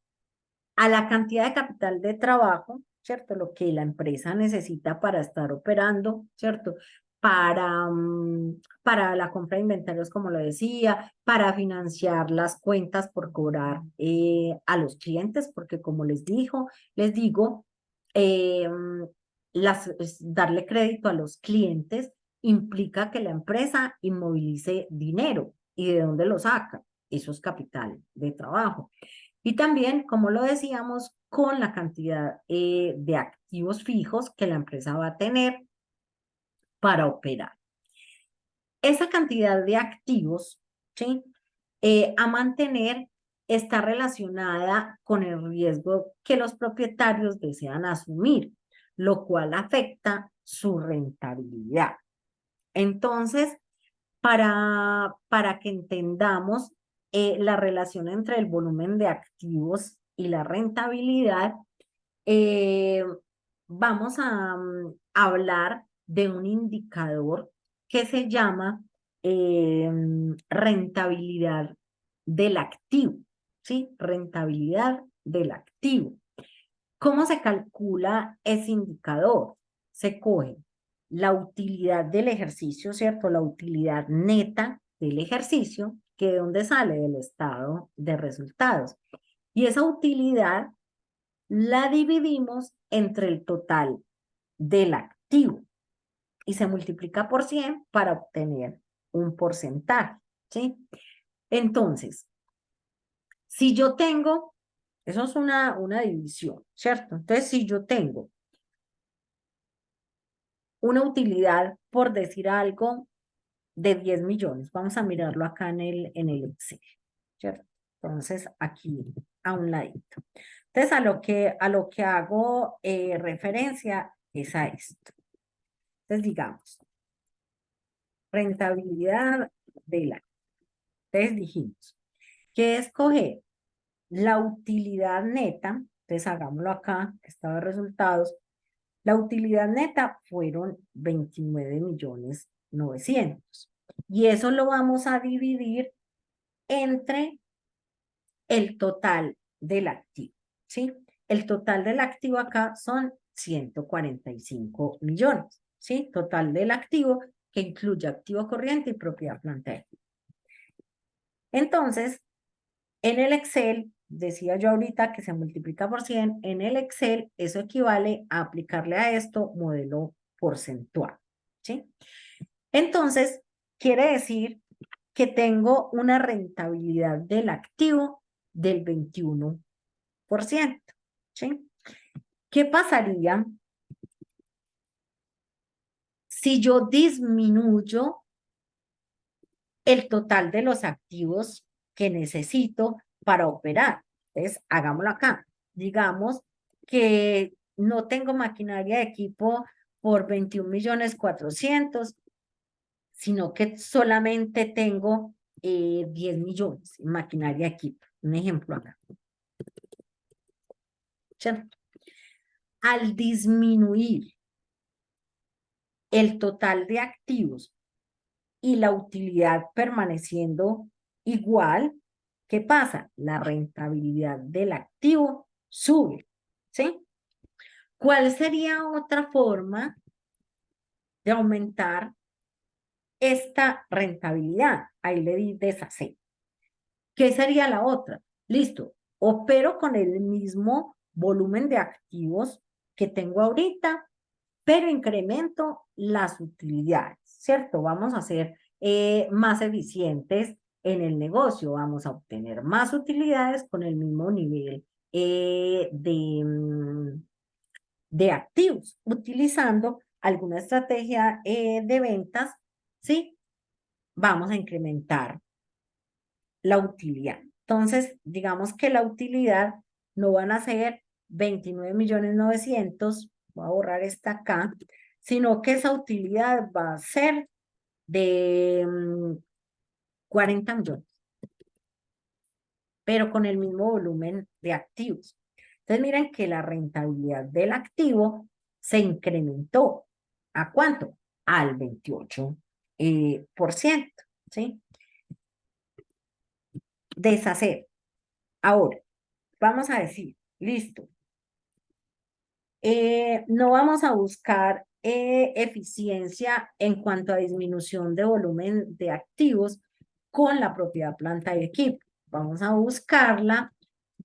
a la cantidad de capital de trabajo, ¿cierto? Lo que la empresa necesita para estar operando, ¿cierto? Para la compra de inventarios, como lo decía, para financiar las cuentas por cobrar a los clientes, porque como les digo, eh, darle crédito a los clientes implica que la empresa inmovilice dinero. ¿Y de dónde lo saca? Eso es capital de trabajo. Y también, como lo decíamos, con la cantidad de activos fijos que la empresa va a tener para operar. Esa cantidad de activos, ¿sí? A mantener está relacionada con el riesgo que los propietarios desean asumir, lo cual afecta su rentabilidad. Entonces, para que entendamos la relación entre el volumen de activos y la rentabilidad, eh, vamos a hablar de un indicador que se llama rentabilidad del activo, ¿sí? Rentabilidad del activo. ¿Cómo se calcula ese indicador? Se coge la utilidad del ejercicio, ¿cierto? La utilidad neta del ejercicio, que de dónde sale del estado de resultados. Y esa utilidad la dividimos entre el total del activo y se multiplica por 100 para obtener un porcentaje, ¿sí? Entonces, si yo tengo, eso es una división, ¿cierto? Entonces, si yo tengo una utilidad, por decir algo, de 10 millones, vamos a mirarlo acá en el Excel, ¿cierto? Entonces, aquí a un ladito. Entonces, a lo que hago referencia es a esto. Entonces, digamos, rentabilidad de la. Entonces, dijimos que escoger la utilidad neta, entonces hagámoslo acá, estado de resultados, la utilidad neta fueron 29.900.000. Y eso lo vamos a dividir entre el total del activo, ¿sí? El total del activo acá son 145 millones, ¿sí? Total del activo que incluye activo corriente y propiedad, planta y equipo. Entonces, en el Excel, decía yo ahorita que se multiplica por 100, en el Excel eso equivale a aplicarle a esto modelo porcentual, ¿sí? Entonces, quiere decir que tengo una rentabilidad del activo del 21%, ¿sí? ¿Qué pasaría si yo disminuyo el total de los activos que necesito para operar? Entonces, hagámoslo acá. Digamos que no tengo maquinaria de equipo por 21.400.000, sino que solamente tengo 10 millones en maquinaria de equipo. Un ejemplo acá. ¿Cierto? Al disminuir el total de activos y la utilidad permaneciendo igual, ¿qué pasa? La rentabilidad del activo sube, ¿sí? ¿Cuál sería otra forma de aumentar esta rentabilidad? Ahí le di deshacer. ¿Qué sería la otra? Listo, opero con el mismo volumen de activos que tengo ahorita, pero incremento las utilidades, ¿cierto? Vamos a ser más eficientes en el negocio. Vamos a obtener más utilidades con el mismo nivel de activos, utilizando alguna estrategia de ventas, ¿sí? Vamos a incrementar la utilidad. Entonces, digamos que la utilidad no van a ser 29.900.000, voy a borrar esta acá, sino que esa utilidad va a ser de 40 millones, pero con el mismo volumen de activos. Entonces, miren que la rentabilidad del activo se incrementó. ¿A cuánto? Al 28%, ¿sí? Deshacer. Ahora, vamos a decir, listo, no vamos a buscar eficiencia en cuanto a disminución de volumen de activos con la propiedad, planta y equipo. Vamos a buscarla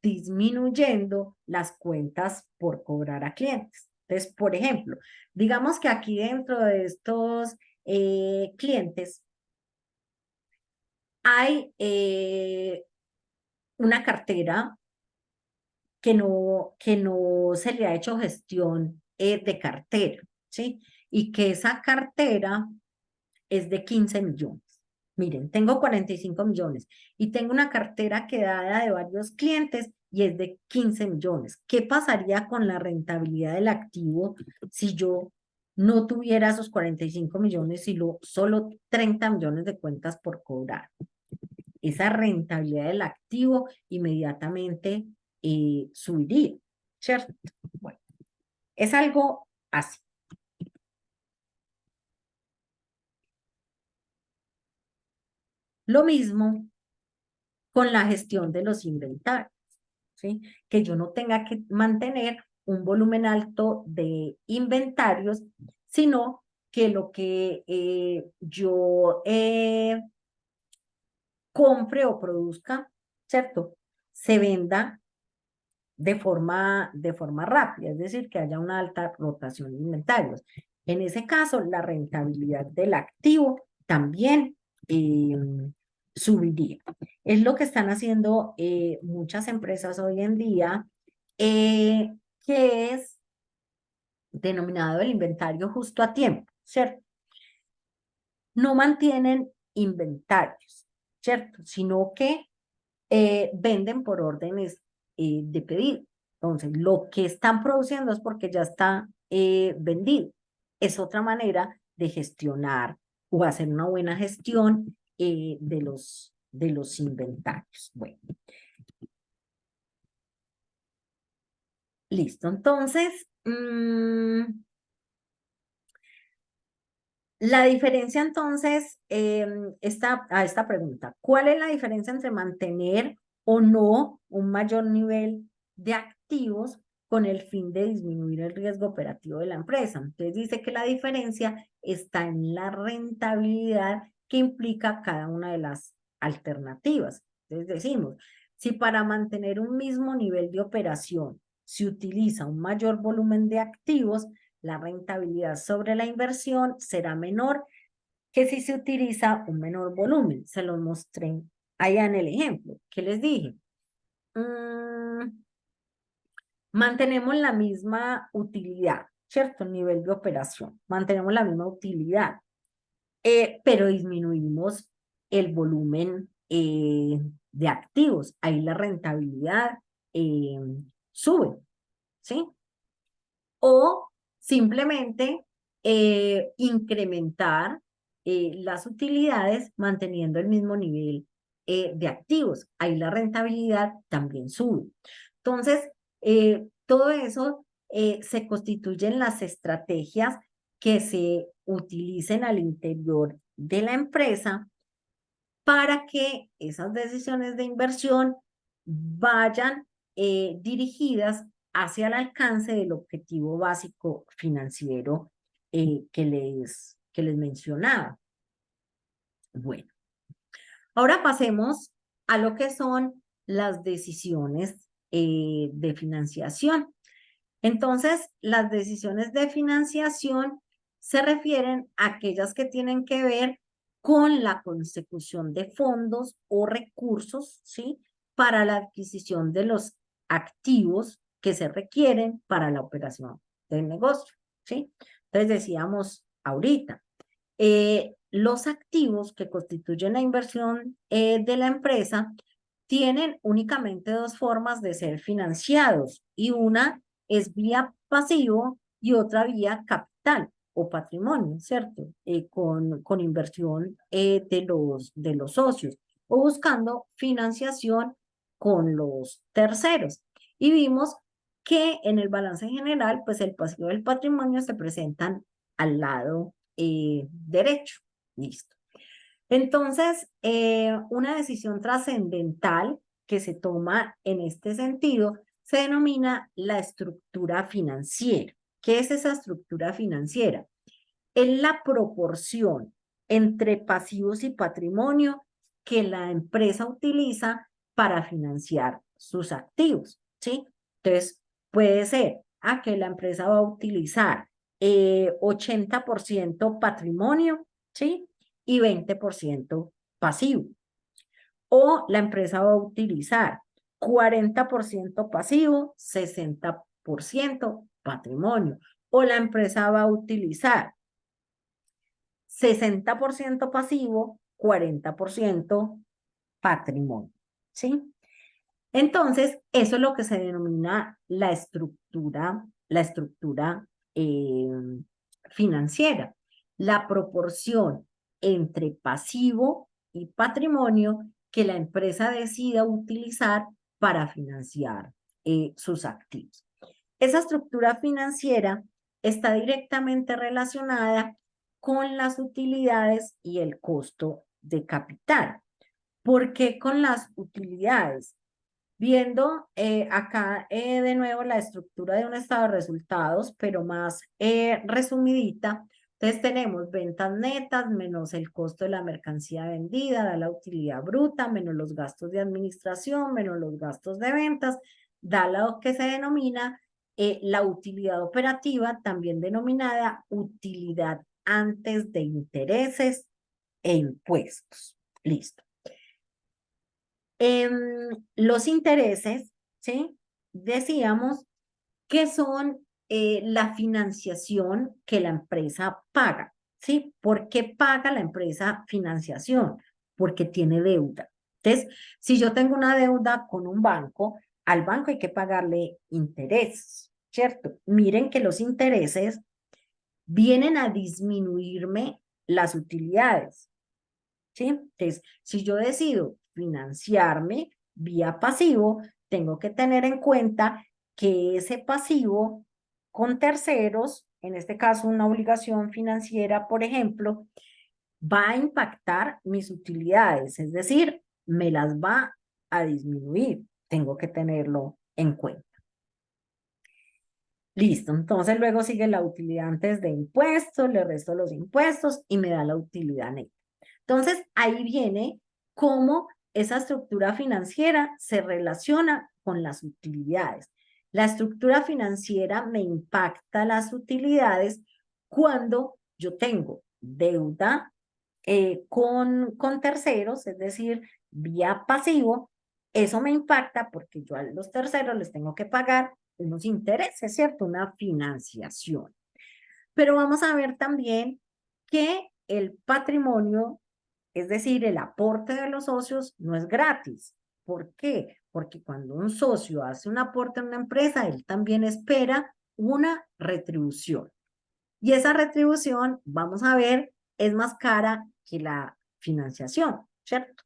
disminuyendo las cuentas por cobrar a clientes. Entonces, por ejemplo, digamos que aquí dentro de estos clientes hay una cartera que no se le ha hecho gestión de cartera, ¿sí? Y que esa cartera es de 15 millones. Miren, tengo 45 millones y tengo una cartera quedada de varios clientes y es de 15 millones. ¿Qué pasaría con la rentabilidad del activo si yo no tuviera esos 45 millones y solo 30 millones de cuentas por cobrar? Esa rentabilidad del activo inmediatamente subiría, ¿cierto? Bueno, es algo así. Lo mismo con la gestión de los inventarios, ¿sí? Que yo no tenga que mantener un volumen alto de inventarios, sino que lo que yo compre o produzca, ¿cierto? Se venda de forma rápida, es decir, que haya una alta rotación de inventarios. En ese caso, la rentabilidad del activo también subiría. Es lo que están haciendo muchas empresas hoy en día, que es denominado el inventario justo a tiempo, ¿cierto? No mantienen inventarios, ¿cierto? Sino que venden por órdenes de pedido. Entonces, lo que están produciendo es porque ya está vendido. Es otra manera de gestionar o hacer una buena gestión de los inventarios. Bueno, listo. Entonces, la diferencia entonces, a esta pregunta, ¿cuál es la diferencia entre mantener o no un mayor nivel de activos con el fin de disminuir el riesgo operativo de la empresa? Entonces dice que la diferencia está en la rentabilidad que implica cada una de las alternativas. Entonces decimos, si para mantener un mismo nivel de operación se utiliza un mayor volumen de activos, la rentabilidad sobre la inversión será menor que si se utiliza un menor volumen. Se los mostré allá en el ejemplo. ¿Qué les dije? Mantenemos la misma utilidad, ¿cierto? Nivel de operación. Mantenemos la misma utilidad, pero disminuimos el volumen de activos. Ahí la rentabilidad eh, sube, ¿sí? O simplemente incrementar las utilidades manteniendo el mismo nivel de activos. Ahí la rentabilidad también sube. Entonces, todo eso se constituyen las estrategias que se utilicen al interior de la empresa para que esas decisiones de inversión vayan dirigidas hacia el alcance del objetivo básico financiero que les mencionaba. Bueno, ahora pasemos a lo que son las decisiones de financiación. Entonces, las decisiones de financiación se refieren a aquellas que tienen que ver con la consecución de fondos o recursos, ¿sí? Para la adquisición de los activos que se requieren para la operación del negocio, ¿sí? Entonces decíamos ahorita, los activos que constituyen la inversión de la empresa tienen únicamente dos formas de ser financiados y una es vía pasivo y otra vía capital o patrimonio, ¿cierto? Con inversión de los socios o buscando financiación con los terceros. Y vimos que en el balance general, pues el pasivo y el patrimonio se presentan al lado derecho. Listo. Entonces, una decisión trascendental que se toma en este sentido se denomina la estructura financiera. ¿Qué es esa estructura financiera? Es la proporción entre pasivos y patrimonio que la empresa utiliza para financiar sus activos, ¿sí? Entonces, puede ser que la empresa va a utilizar 80% patrimonio, ¿sí? Y 20% pasivo. O la empresa va a utilizar 40% pasivo, 60% patrimonio. O la empresa va a utilizar 60% pasivo, 40% patrimonio, ¿sí? Entonces, eso es lo que se denomina la estructura eh, financiera, la proporción entre pasivo y patrimonio que la empresa decida utilizar para financiar sus activos. Esa estructura financiera está directamente relacionada con las utilidades y el costo de capital. ¿Por qué con las utilidades? Viendo acá de nuevo la estructura de un estado de resultados, pero más resumidita. Entonces tenemos ventas netas menos el costo de la mercancía vendida, da la utilidad bruta, menos los gastos de administración, menos los gastos de ventas, da lo que se denomina la utilidad operativa, también denominada utilidad antes de intereses e impuestos. Listo. Los intereses, ¿sí? Decíamos que son la financiación que la empresa paga, ¿sí? ¿Por qué paga la empresa financiación? Porque tiene deuda. Entonces, si yo tengo una deuda con un banco, al banco hay que pagarle intereses, ¿cierto? Miren que los intereses vienen a disminuirme las utilidades, ¿sí? Entonces, si yo decido financiarme vía pasivo, tengo que tener en cuenta que ese pasivo con terceros, en este caso una obligación financiera, por ejemplo, va a impactar mis utilidades, es decir, me las va a disminuir. Tengo que tenerlo en cuenta. Listo, entonces luego sigue la utilidad antes de impuestos, le resto los impuestos y me da la utilidad neta. Entonces, ahí viene cómo esa estructura financiera se relaciona con las utilidades. La estructura financiera me impacta las utilidades cuando yo tengo deuda con terceros, es decir, vía pasivo. Eso me impacta porque yo a los terceros les tengo que pagar unos intereses, ¿cierto? Una financiación. Pero vamos a ver también que el patrimonio, es decir, el aporte de los socios, no es gratis. ¿Por qué? Porque cuando un socio hace un aporte a una empresa, él también espera una retribución. Y esa retribución, vamos a ver, es más cara que la financiación, ¿cierto?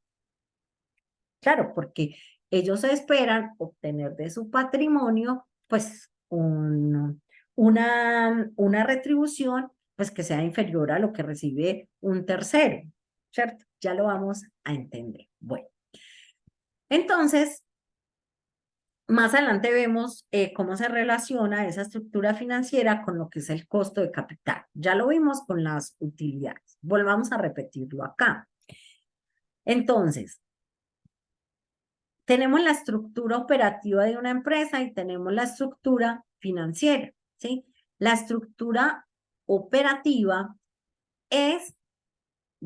Claro, porque ellos esperan obtener de su patrimonio, pues, una retribución, pues, que sea inferior a lo que recibe un tercero, ¿cierto? Ya lo vamos a entender. Bueno, entonces, más adelante vemos cómo se relaciona esa estructura financiera con lo que es el costo de capital. Ya lo vimos con las utilidades. Volvamos a repetirlo acá. Entonces, tenemos la estructura operativa de una empresa y tenemos la estructura financiera, ¿sí? La estructura operativa es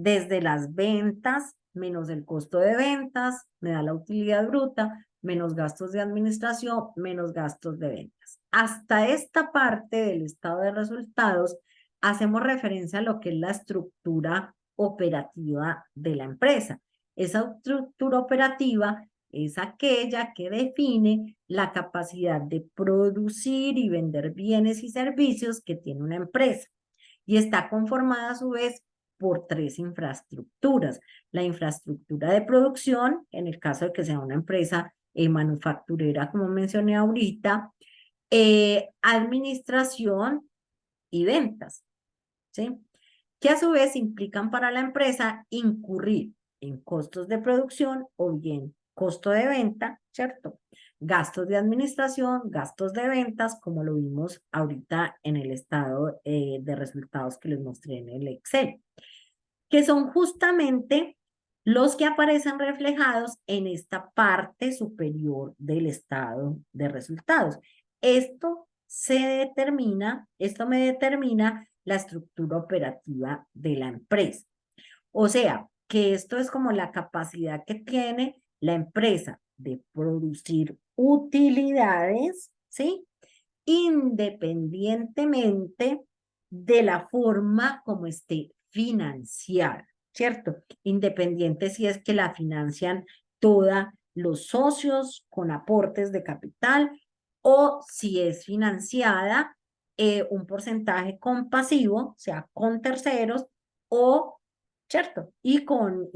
Desde las ventas menos el costo de ventas, me da la utilidad bruta, menos gastos de administración, menos gastos de ventas. Hasta esta parte del estado de resultados, hacemos referencia a lo que es la estructura operativa de la empresa. Esa estructura operativa es aquella que define la capacidad de producir y vender bienes y servicios que tiene una empresa. Y está conformada a su vez por tres infraestructuras. La infraestructura de producción, en el caso de que sea una empresa manufacturera, como mencioné ahorita, administración y ventas, ¿sí? Que a su vez implican para la empresa incurrir en costos de producción o bien costo de venta, ¿cierto? Gastos de administración, gastos de ventas, como lo vimos ahorita en el estado de resultados que les mostré en el Excel, que son justamente los que aparecen reflejados en esta parte superior del estado de resultados. Esto me determina la estructura operativa de la empresa. O sea, que esto es como la capacidad que tiene la empresa de producir utilidades, ¿sí? Independientemente de la forma como esté financiada, ¿cierto? Independiente si es que la financian todos los socios con aportes de capital o si es financiada un porcentaje con pasivo, o sea, con terceros o, ¿cierto? Y con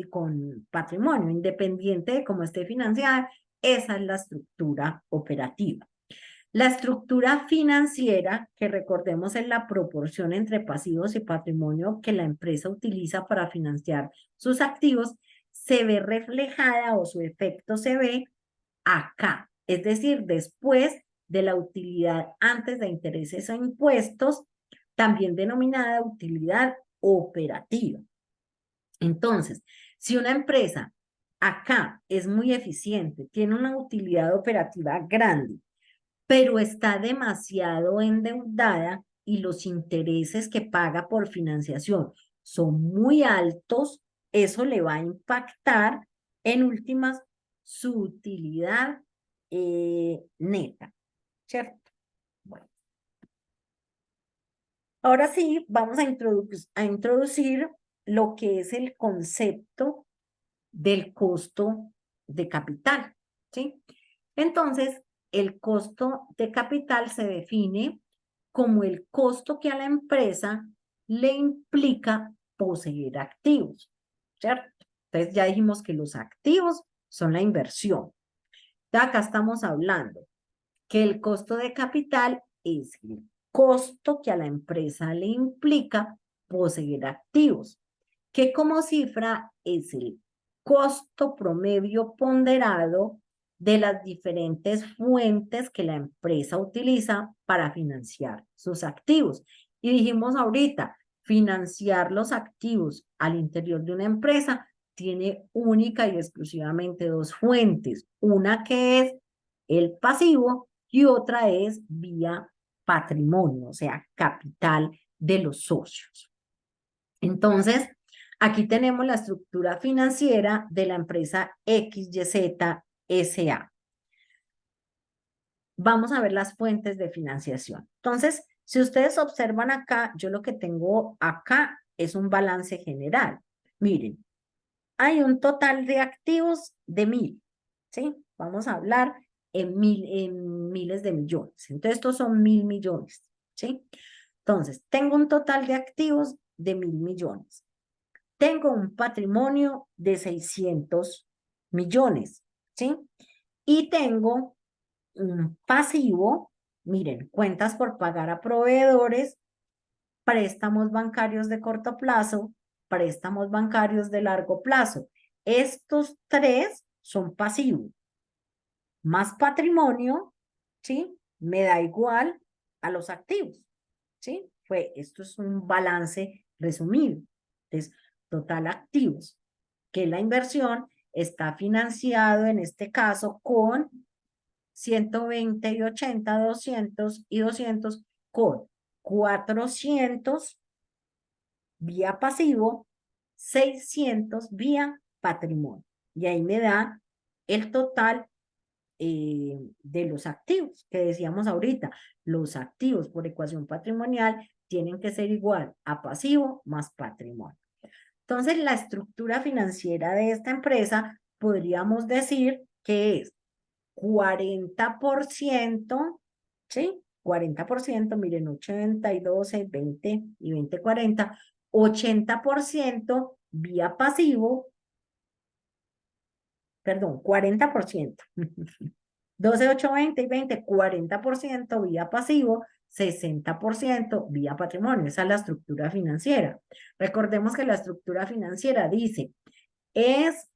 patrimonio, independiente de cómo esté financiada, esa es la estructura operativa. La estructura financiera, que recordemos es la proporción entre pasivos y patrimonio que la empresa utiliza para financiar sus activos, se ve reflejada o su efecto se ve acá, es decir, después de la utilidad antes de intereses o impuestos, también denominada utilidad operativa. Entonces, si una empresa acá es muy eficiente, tiene una utilidad operativa grande, pero está demasiado endeudada y los intereses que paga por financiación son muy altos, eso le va a impactar en últimas su utilidad neta, ¿cierto? Bueno, ahora sí, vamos a introducir lo que es el concepto del costo de capital, ¿sí? Entonces, el costo de capital se define como el costo que a la empresa le implica poseer activos, ¿cierto? Entonces ya dijimos que los activos son la inversión. De acá estamos hablando que el costo de capital es el costo que a la empresa le implica poseer activos, que como cifra es el costo promedio ponderado de las diferentes fuentes que la empresa utiliza para financiar sus activos. Y dijimos ahorita, financiar los activos al interior de una empresa tiene única y exclusivamente dos fuentes. Una que es el pasivo y otra es vía patrimonio, o sea, capital de los socios. Entonces, aquí tenemos la estructura financiera de la empresa XYZ SA. Vamos a ver las fuentes de financiación. Entonces, si ustedes observan acá, yo lo que tengo acá es un balance general. Miren, hay un total de activos de 1000, ¿sí? Vamos a hablar en miles de millones. Entonces, estos son 1000 millones, ¿sí? Entonces, tengo un total de activos de 1000 millones. Tengo un patrimonio de 600 millones, ¿sí? Y tengo un pasivo, miren, cuentas por pagar a proveedores, préstamos bancarios de corto plazo, préstamos bancarios de largo plazo. Estos tres son pasivos. Más patrimonio, ¿sí? Me da igual a los activos, ¿sí? Esto es un balance resumido. Entonces, total activos, que la inversión está financiado en este caso con 120 y 80, 200 y 200 con 400 vía pasivo, 600 vía patrimonio. Y ahí me da el total de los activos que decíamos ahorita. Los activos por ecuación patrimonial tienen que ser igual a pasivo más patrimonio. Entonces, la estructura financiera de esta empresa podríamos decir que es 40%, ¿sí? 40%, miren, 80 y 12, 20 y 20, 40, 80% vía pasivo, perdón, 40%. 12, 8, 20 y 20, 40% vía pasivo, 60% vía patrimonio. Esa es la estructura financiera. Recordemos que la estructura financiera dice, es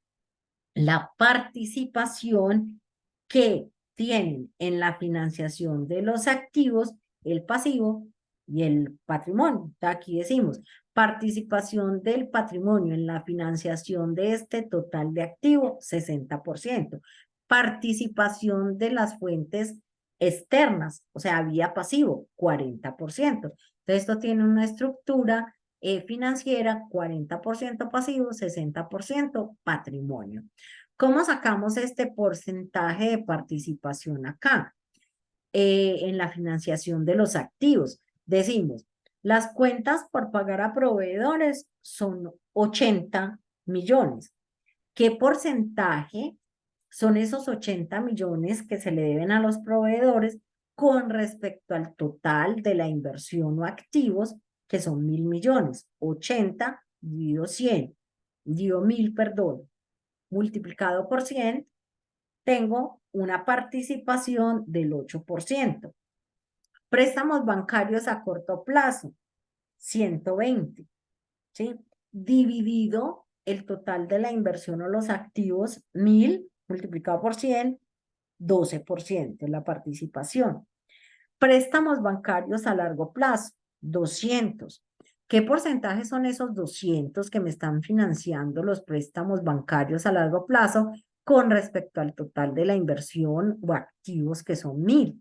la participación que tienen en la financiación de los activos, el pasivo y el patrimonio. Aquí decimos, participación del patrimonio en la financiación de este total de activo, 60%. Participación de las fuentes externas, o sea, vía pasivo, 40%. Entonces, esto tiene una estructura financiera, 40% pasivo, 60% patrimonio. ¿Cómo sacamos este porcentaje de participación acá? En la financiación de los activos. Decimos, las cuentas por pagar a proveedores son 80 millones. ¿Qué porcentaje son esos 80 millones que se le deben a los proveedores con respecto al total de la inversión o activos, que son 1.000 millones? 80 dividido 100, dividido 1.000, perdón, multiplicado por 100, tengo una participación del 8%. Préstamos bancarios a corto plazo, 120, ¿sí? Dividido el total de la inversión o los activos, 1.000 multiplicado por 100, 12% es la participación. Préstamos bancarios a largo plazo, 200. ¿Qué porcentaje son esos 200 que me están financiando los préstamos bancarios a largo plazo con respecto al total de la inversión o activos que son 1.000?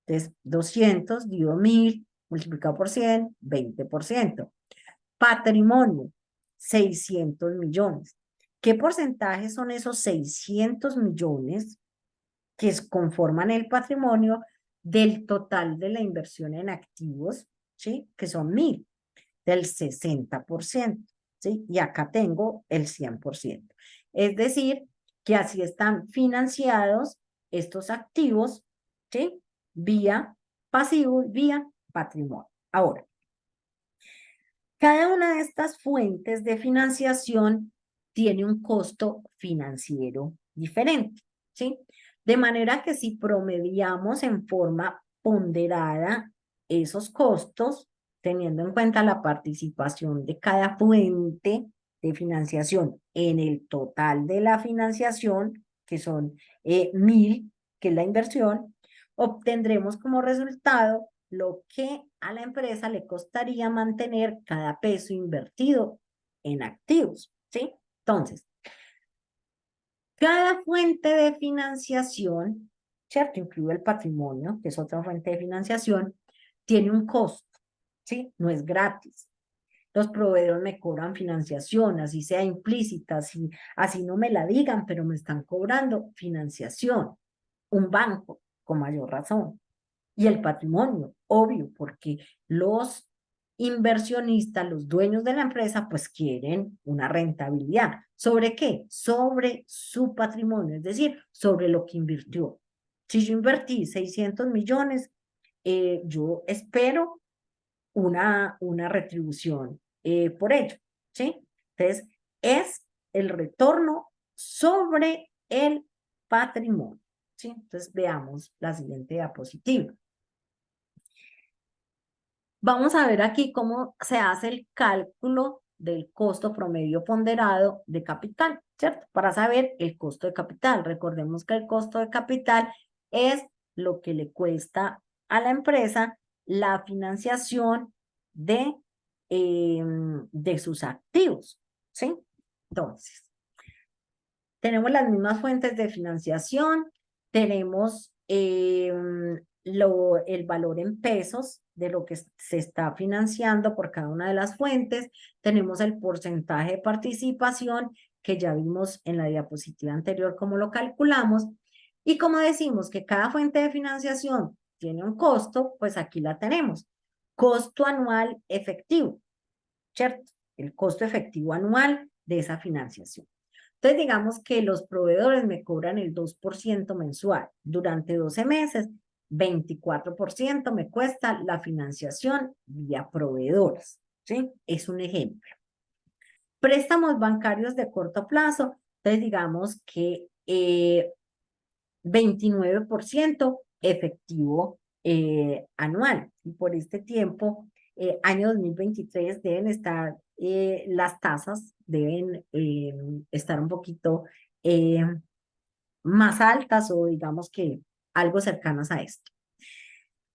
Entonces, 200 dividido 1.000 multiplicado por 100, 20%. Patrimonio, 600 millones. ¿Qué porcentaje son esos 600 millones que conforman el patrimonio del total de la inversión en activos, ¿sí? Que son 1.000, del 60%, ¿sí? Y acá tengo el 100%. Es decir, que así están financiados estos activos, ¿sí? Vía pasivo, vía patrimonio. Ahora, cada una de estas fuentes de financiación tiene un costo financiero diferente, ¿sí? De manera que si promediamos en forma ponderada esos costos, teniendo en cuenta la participación de cada fuente de financiación en el total de la financiación, que son 1.000, que es la inversión, obtendremos como resultado lo que a la empresa le costaría mantener cada peso invertido en activos, ¿sí? Entonces, cada fuente de financiación, ¿cierto? Incluye el patrimonio, que es otra fuente de financiación, tiene un costo, ¿sí? No es gratis. Los proveedores me cobran financiación, así sea implícita, así no me la digan, pero me están cobrando financiación. Un banco, con mayor razón. Y el patrimonio, obvio, porque los inversionistas, los dueños de la empresa, pues quieren una rentabilidad. ¿Sobre qué? Sobre su patrimonio, es decir, sobre lo que invirtió. Si yo invertí 600 millones, yo espero una retribución por ello, ¿sí? Entonces, es el retorno sobre el patrimonio, ¿sí? Entonces, veamos la siguiente diapositiva. Vamos a ver aquí cómo se hace el cálculo del costo promedio ponderado de capital, ¿cierto? Para saber el costo de capital. Recordemos que el costo de capital es lo que le cuesta a la empresa la financiación de sus activos, ¿sí? Entonces, tenemos las mismas fuentes de financiación, tenemos el valor en pesos de lo que se está financiando por cada una de las fuentes. Tenemos el porcentaje de participación que ya vimos en la diapositiva anterior cómo lo calculamos. Y como decimos que cada fuente de financiación tiene un costo, pues aquí la tenemos. Costo anual efectivo, ¿cierto? El costo efectivo anual de esa financiación. Entonces, digamos que los proveedores me cobran el 2% mensual. Durante 12 meses, 24% me cuesta la financiación vía proveedores, ¿sí? Es un ejemplo. Préstamos bancarios de corto plazo. Entonces, digamos que 29% efectivo anual. Y por este tiempo, año 2023, deben estar, las tasas deben estar un poquito más altas o digamos que algo cercanas a esto.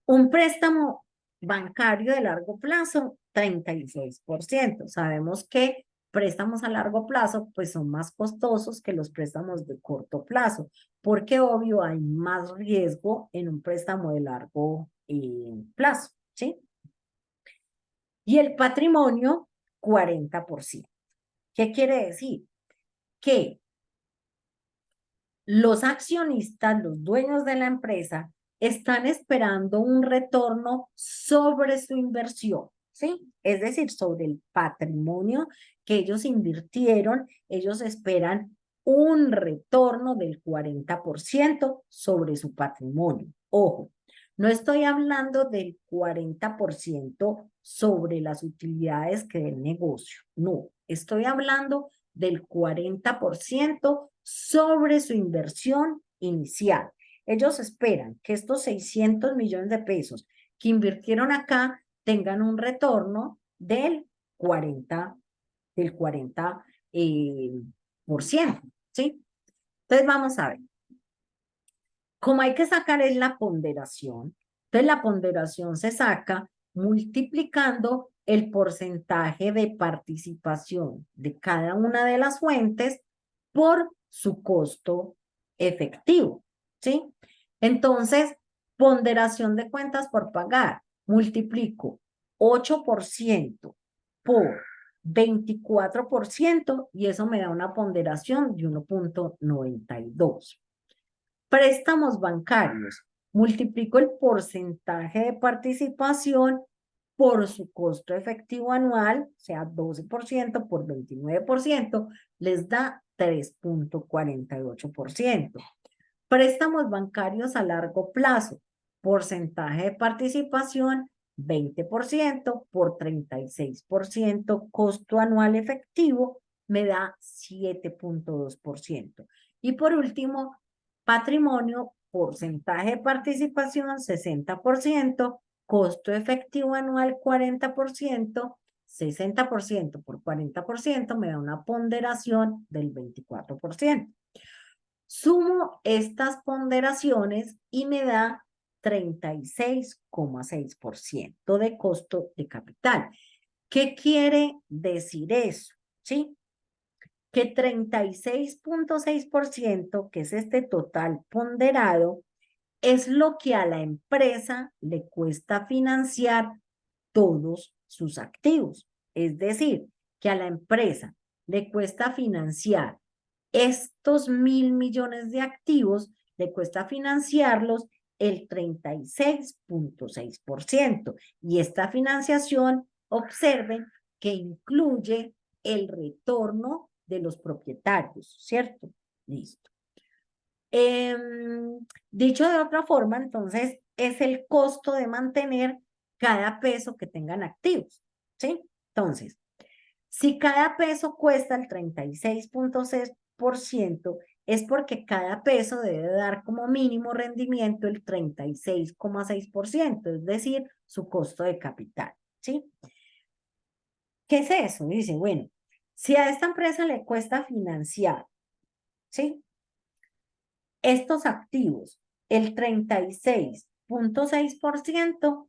Un préstamo bancario de largo plazo, 36%. Sabemos que préstamos a largo plazo pues son más costosos que los préstamos de corto plazo, porque obvio hay más riesgo en un préstamo de largo plazo, ¿sí? Y el patrimonio, 40%. ¿Qué quiere decir? Que los accionistas, los dueños de la empresa, están esperando un retorno sobre su inversión, ¿sí? Es decir, sobre el patrimonio que ellos invirtieron, ellos esperan un retorno del 40% sobre su patrimonio. Ojo, no estoy hablando del 40% sobre las utilidades que del negocio, no, estoy hablando del 40% sobre su inversión inicial. Ellos esperan que estos 600 millones de pesos que invirtieron acá tengan un retorno del 40, por ciento, ¿sí? Entonces vamos a ver. Como hay que sacar es la ponderación, entonces la ponderación se saca multiplicando el porcentaje de participación de cada una de las fuentes por su costo efectivo, ¿sí? Entonces, ponderación de cuentas por pagar, multiplico 8% por 24% y eso me da una ponderación de 1.92. Préstamos bancarios, multiplico el porcentaje de participación por su costo efectivo anual, o sea, 12% por 29%, les da 3.48%. Préstamos bancarios a largo plazo, porcentaje de participación, 20% por 36%, costo anual efectivo, me da 7.2%. Y por último, patrimonio, porcentaje de participación, 60%, costo efectivo anual, 40%, 60% por 40% me da una ponderación del 24%. Sumo estas ponderaciones y me da 36,6% de costo de capital. ¿Qué quiere decir eso? ¿Sí? Que 36,6%, que es este total ponderado, es lo que a la empresa le cuesta financiar todos sus activos. Es decir, que a la empresa le cuesta financiar estos 1.000 millones de activos, le cuesta financiarlos el 36,6%. Y esta financiación, observen que incluye el retorno de los propietarios, ¿cierto? Listo. Dicho de otra forma, entonces, es el costo de mantener cada peso que tengan activos, ¿sí? Entonces, si cada peso cuesta el 36,6%, es porque cada peso debe dar como mínimo rendimiento el 36,6%, es decir, su costo de capital, ¿sí? ¿Qué es eso? Dice, bueno, si a esta empresa le cuesta financiar, ¿sí? Estos activos, el 36,6%,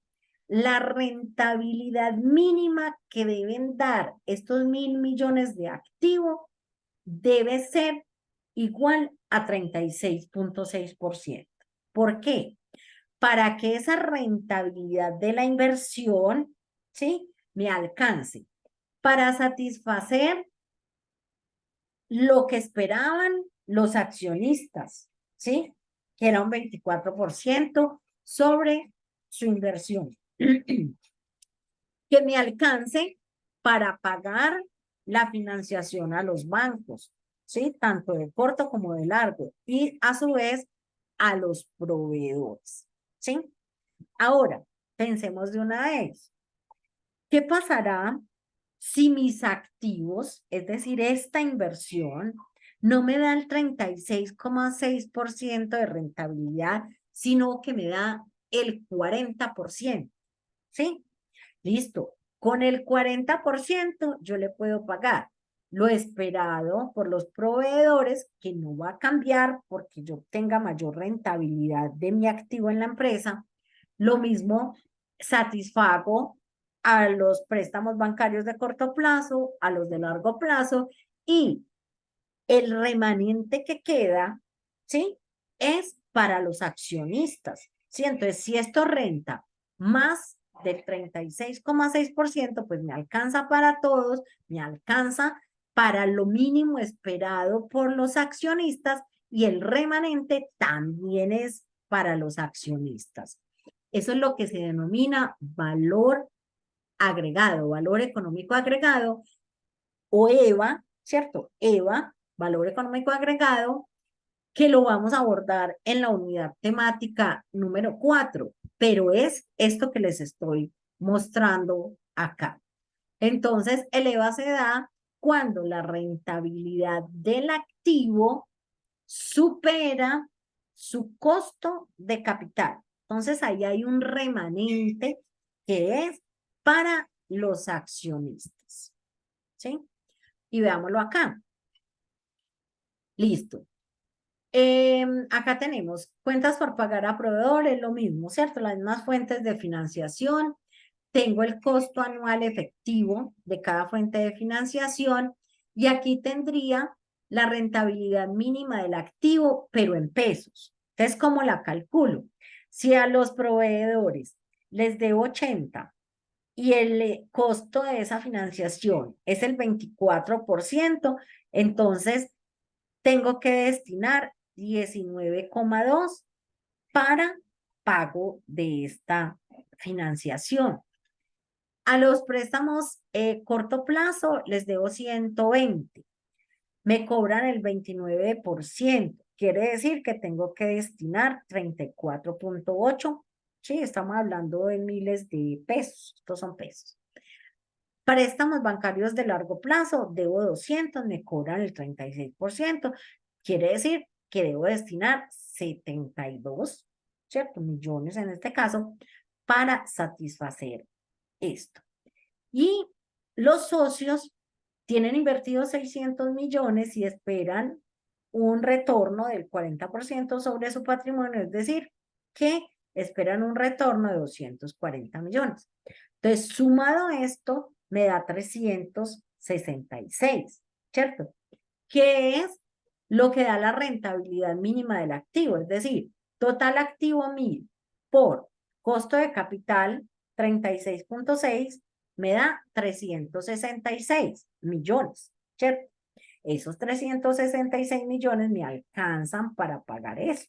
la rentabilidad mínima que deben dar estos 1.000 millones de activos debe ser igual a 36,6%. ¿Por qué? para que esa rentabilidad de la inversión, ¿sí?, me alcance para satisfacer lo que esperaban los accionistas, ¿sí?, que era un 24% sobre su inversión. Que me alcance para pagar la financiación a los bancos, ¿sí?, tanto de corto como de largo, y a su vez a los proveedores, ¿sí? Ahora, pensemos de una vez, ¿qué pasará si mis activos, es decir, esta inversión, no me da el 36,6% de rentabilidad, sino que me da el 40%, ¿sí? Listo. Con el 40% yo le puedo pagar lo esperado por los proveedores, que no va a cambiar porque yo tenga mayor rentabilidad de mi activo en la empresa. Lo mismo satisfago a los préstamos bancarios de corto plazo, a los de largo plazo, y el remanente que queda, ¿sí?, es para los accionistas, ¿sí? Entonces, si esto renta más del 36,6%, pues me alcanza para todos, me alcanza para lo mínimo esperado por los accionistas, y el remanente también es para los accionistas. Eso es lo que se denomina valor agregado, valor económico agregado, o EVA, ¿cierto? EVA, valor económico agregado, que lo vamos a abordar en la unidad temática número 4, pero es esto que les estoy mostrando acá. Entonces, el EVA se da cuando la rentabilidad del activo supera su costo de capital. Entonces, ahí hay un remanente que es para los accionistas, ¿sí? Y veámoslo acá. Listo. Acá tenemos cuentas por pagar a proveedores, lo mismo, ¿cierto? Las mismas fuentes de financiación. Tengo el costo anual efectivo de cada fuente de financiación, y aquí tendría la rentabilidad mínima del activo, pero en pesos. Entonces, ¿cómo la calculo? Si a los proveedores les debo 80 y el costo de esa financiación es el 24%, entonces tengo que destinar 19,2 para pago de esta financiación. A los préstamos corto plazo les debo 120. Me cobran el 29%. Quiere decir que tengo que destinar 34,8. Sí, estamos hablando de miles de pesos. Estos son pesos. Préstamos bancarios de largo plazo, debo 200, me cobran el 36%. Quiere decir que debo destinar 72, ¿cierto?, millones en este caso, para satisfacer esto. Y los socios tienen invertidos 600 millones y esperan un retorno del 40% sobre su patrimonio, es decir, que esperan un retorno de 240 millones. Entonces, sumado esto, me da 366, ¿cierto? Que es lo que da la rentabilidad mínima del activo, es decir, total activo 1000 por costo de capital 36,6 me da 366 millones, ¿cierto? Esos 366 millones me alcanzan para pagar eso.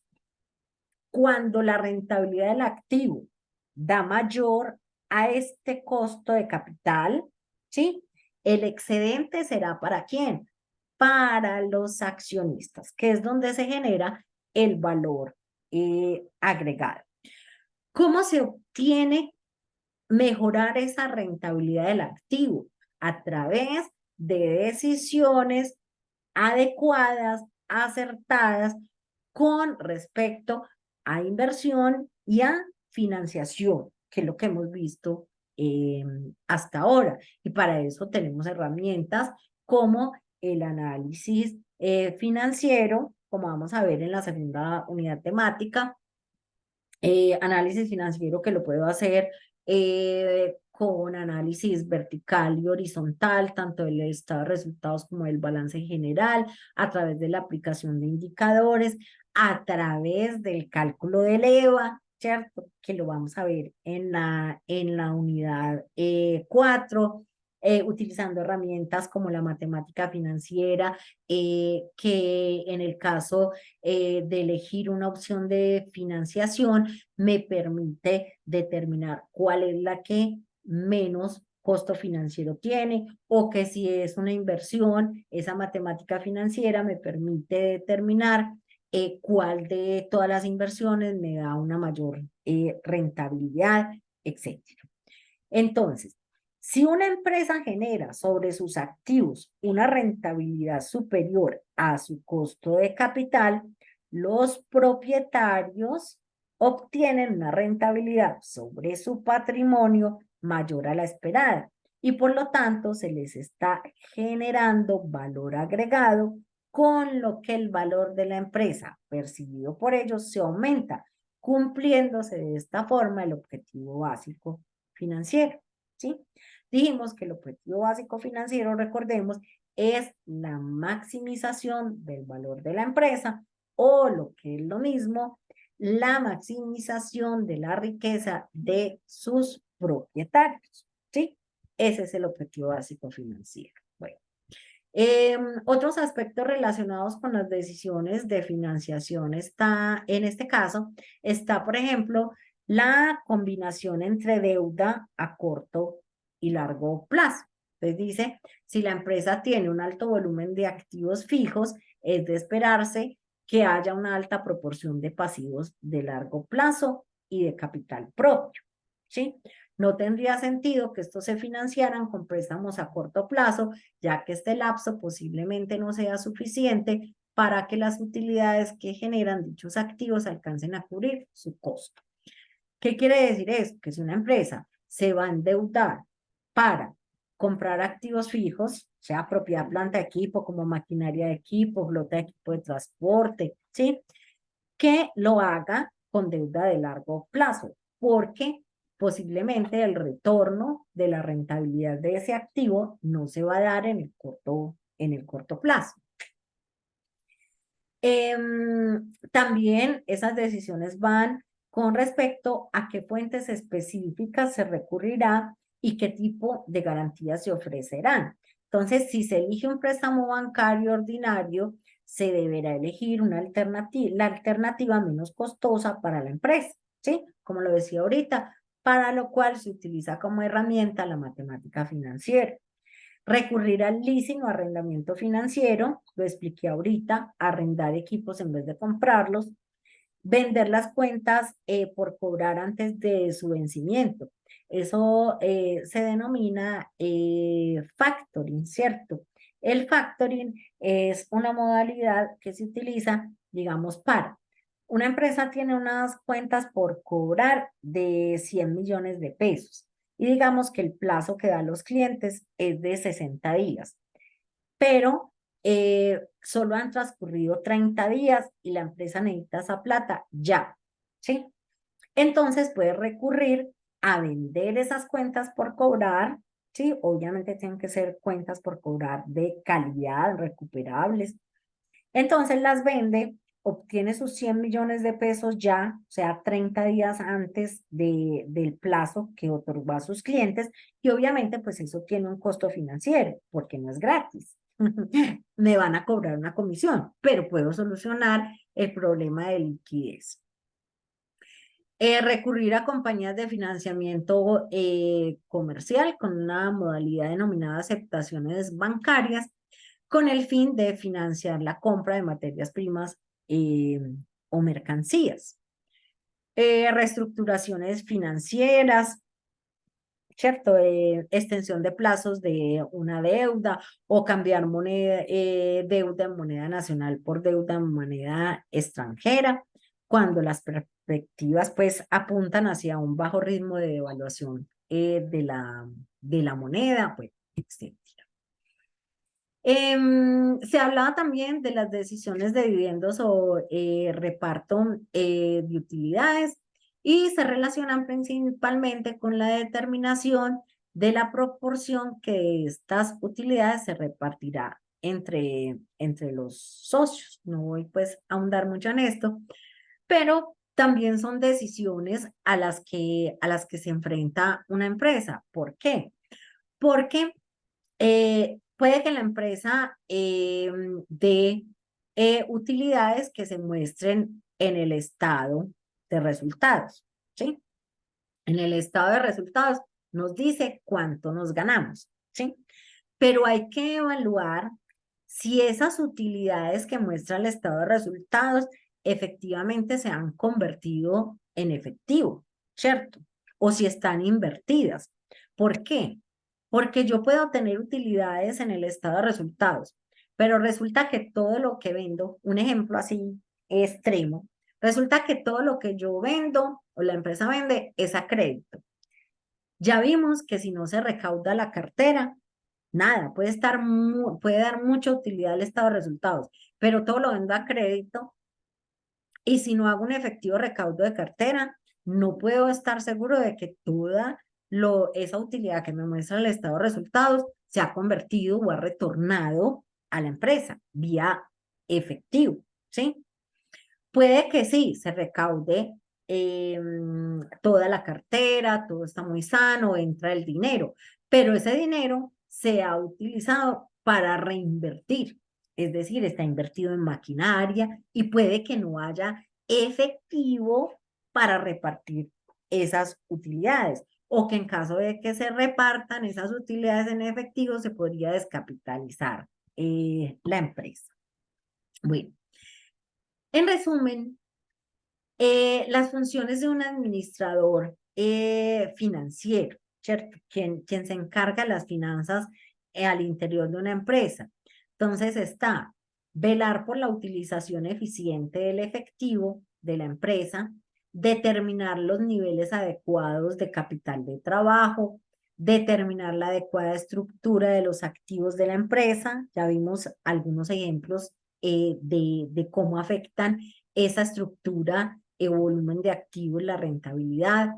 Cuando la rentabilidad del activo da mayor a este costo de capital, ¿sí?, el excedente será ¿para quién? Para los accionistas, que es donde se genera el valor agregado. ¿Cómo se obtiene mejorar esa rentabilidad del activo? A través de decisiones adecuadas, acertadas, con respecto a inversión y a financiación, que es lo que hemos visto hasta ahora. Y para eso tenemos herramientas como el análisis financiero, como vamos a ver en la segunda unidad temática, análisis financiero que lo puedo hacer con análisis vertical y horizontal, tanto del estado de resultados como del balance general, a través de la aplicación de indicadores, a través del cálculo del EVA, ¿cierto? Que lo vamos a ver en la unidad 4, utilizando herramientas como la matemática financiera, que en el caso de elegir una opción de financiación me permite determinar cuál es la que menos costo financiero tiene, o que si es una inversión, esa matemática financiera me permite determinar cuál de todas las inversiones me da una mayor rentabilidad, etcétera. Entonces, si una empresa genera sobre sus activos una rentabilidad superior a su costo de capital, los propietarios obtienen una rentabilidad sobre su patrimonio mayor a la esperada y por lo tanto se les está generando valor agregado, con lo que el valor de la empresa percibido por ellos se aumenta, cumpliéndose de esta forma el objetivo básico financiero. ¿Sí? Dijimos que el objetivo básico financiero, recordemos, es la maximización del valor de la empresa, o lo que es lo mismo, la maximización de la riqueza de sus propietarios. ¿Sí? Ese es el objetivo básico financiero. Bueno. Otros aspectos relacionados con las decisiones de financiación está, en este caso, está, por ejemplo, la combinación entre deuda a corto y largo plazo. Entonces dice, si la empresa tiene un alto volumen de activos fijos, es de esperarse que haya una alta proporción de pasivos de largo plazo y de capital propio. ¿Sí? No tendría sentido que estos se financiaran con préstamos a corto plazo, ya que este lapso posiblemente no sea suficiente para que las utilidades que generan dichos activos alcancen a cubrir su costo. ¿Qué quiere decir eso? Que si una empresa se va a endeudar para comprar activos fijos, sea propiedad, planta, equipo, como maquinaria de equipo, flota de equipo de transporte, ¿sí? Que lo haga con deuda de largo plazo, porque posiblemente el retorno de la rentabilidad de ese activo no se va a dar en el corto plazo. También esas decisiones van con respecto a qué fuentes específicas se recurrirá y qué tipo de garantías se ofrecerán. Entonces, si se elige un préstamo bancario ordinario, se deberá elegir una alternativa, la alternativa menos costosa para la empresa, ¿sí? Como lo decía ahorita, para lo cual se utiliza como herramienta la matemática financiera. Recurrir al leasing o arrendamiento financiero, lo expliqué ahorita, arrendar equipos en vez de comprarlos, vender las cuentas por cobrar antes de su vencimiento. Eso se denomina factoring, ¿cierto? El factoring es una modalidad que se utiliza, digamos, para una empresa tiene unas cuentas por cobrar de 100 millones de pesos y digamos que el plazo que da a los clientes es de 60 días, pero solo han transcurrido 30 días y la empresa necesita esa plata ya, ¿sí? Entonces puede recurrir a vender esas cuentas por cobrar, ¿sí? Obviamente tienen que ser cuentas por cobrar de calidad, recuperables. Entonces las vende, obtiene sus 100 millones de pesos ya, o sea, 30 días antes del plazo que otorgó a sus clientes, y obviamente pues eso tiene un costo financiero, porque no es gratis. Me van a cobrar una comisión, pero puedo solucionar el problema de liquidez. Recurrir a compañías de financiamiento comercial con una modalidad denominada aceptaciones bancarias, con el fin de financiar la compra de materias primas o mercancías. Reestructuraciones financieras, ¿cierto? Extensión de plazos de una deuda, o cambiar moneda, deuda en moneda nacional por deuda en moneda extranjera, cuando las perspectivas pues apuntan hacia un bajo ritmo de devaluación de la moneda, pues, etc. Se hablaba también de las decisiones de dividendos o reparto de utilidades, y se relacionan principalmente con la determinación de la proporción que estas utilidades se repartirá entre los socios. No voy pues a ahondar mucho en esto, pero también son decisiones a las que se enfrenta una empresa. ¿Por qué? Porque puede que la empresa dé utilidades que se muestren en el estado de resultados, ¿sí? En el estado de resultados nos dice cuánto nos ganamos, ¿sí? Pero hay que evaluar si esas utilidades que muestra el estado de resultados efectivamente se han convertido en efectivo, ¿cierto? O si están invertidas. ¿Por qué? Porque yo puedo tener utilidades en el estado de resultados, pero resulta que todo lo que vendo, un ejemplo así extremo, resulta que todo lo que yo vendo o la empresa vende es a crédito. Ya vimos que si no se recauda la cartera, nada, puede dar mucha utilidad al estado de resultados, pero todo lo vendo a crédito y si no hago un efectivo recaudo de cartera, no puedo estar seguro de que esa utilidad que me muestra el estado de resultados se ha convertido o ha retornado a la empresa vía efectivo, ¿sí? Puede que sí, se recaude toda la cartera, todo está muy sano, entra el dinero, pero ese dinero se ha utilizado para reinvertir, es decir, está invertido en maquinaria y puede que no haya efectivo para repartir esas utilidades o que en caso de que se repartan esas utilidades en efectivo se podría descapitalizar la empresa. Bueno, en resumen, las funciones de un administrador financiero, ¿cierto? Quien se encarga de las finanzas al interior de una empresa. Entonces está velar por la utilización eficiente del efectivo de la empresa, determinar los niveles adecuados de capital de trabajo, determinar la adecuada estructura de los activos de la empresa. Ya vimos algunos ejemplos de cómo afectan esa estructura volumen de activos, la rentabilidad,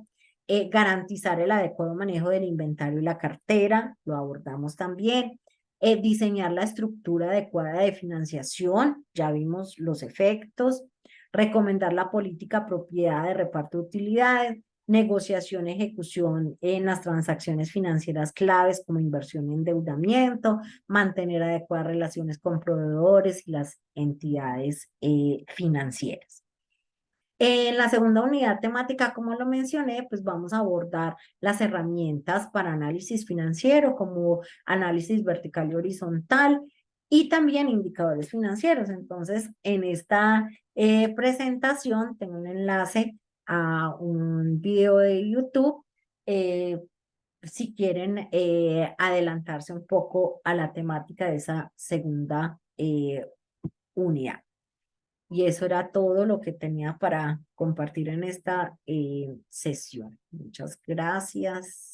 garantizar el adecuado manejo del inventario y la cartera, lo abordamos también, diseñar la estructura adecuada de financiación, ya vimos los efectos, recomendar la política apropiada de reparto de utilidades, negociación, ejecución en las transacciones financieras claves como inversión y endeudamiento, mantener adecuadas relaciones con proveedores y las entidades financieras. En la segunda unidad temática, como lo mencioné, pues vamos a abordar las herramientas para análisis financiero, como análisis vertical y horizontal, y también indicadores financieros. Entonces, en esta presentación tengo un enlace a un video de YouTube, eh, si quieren adelantarse un poco a la temática de esa segunda unidad. Y eso era todo lo que tenía para compartir en esta sesión. Muchas gracias.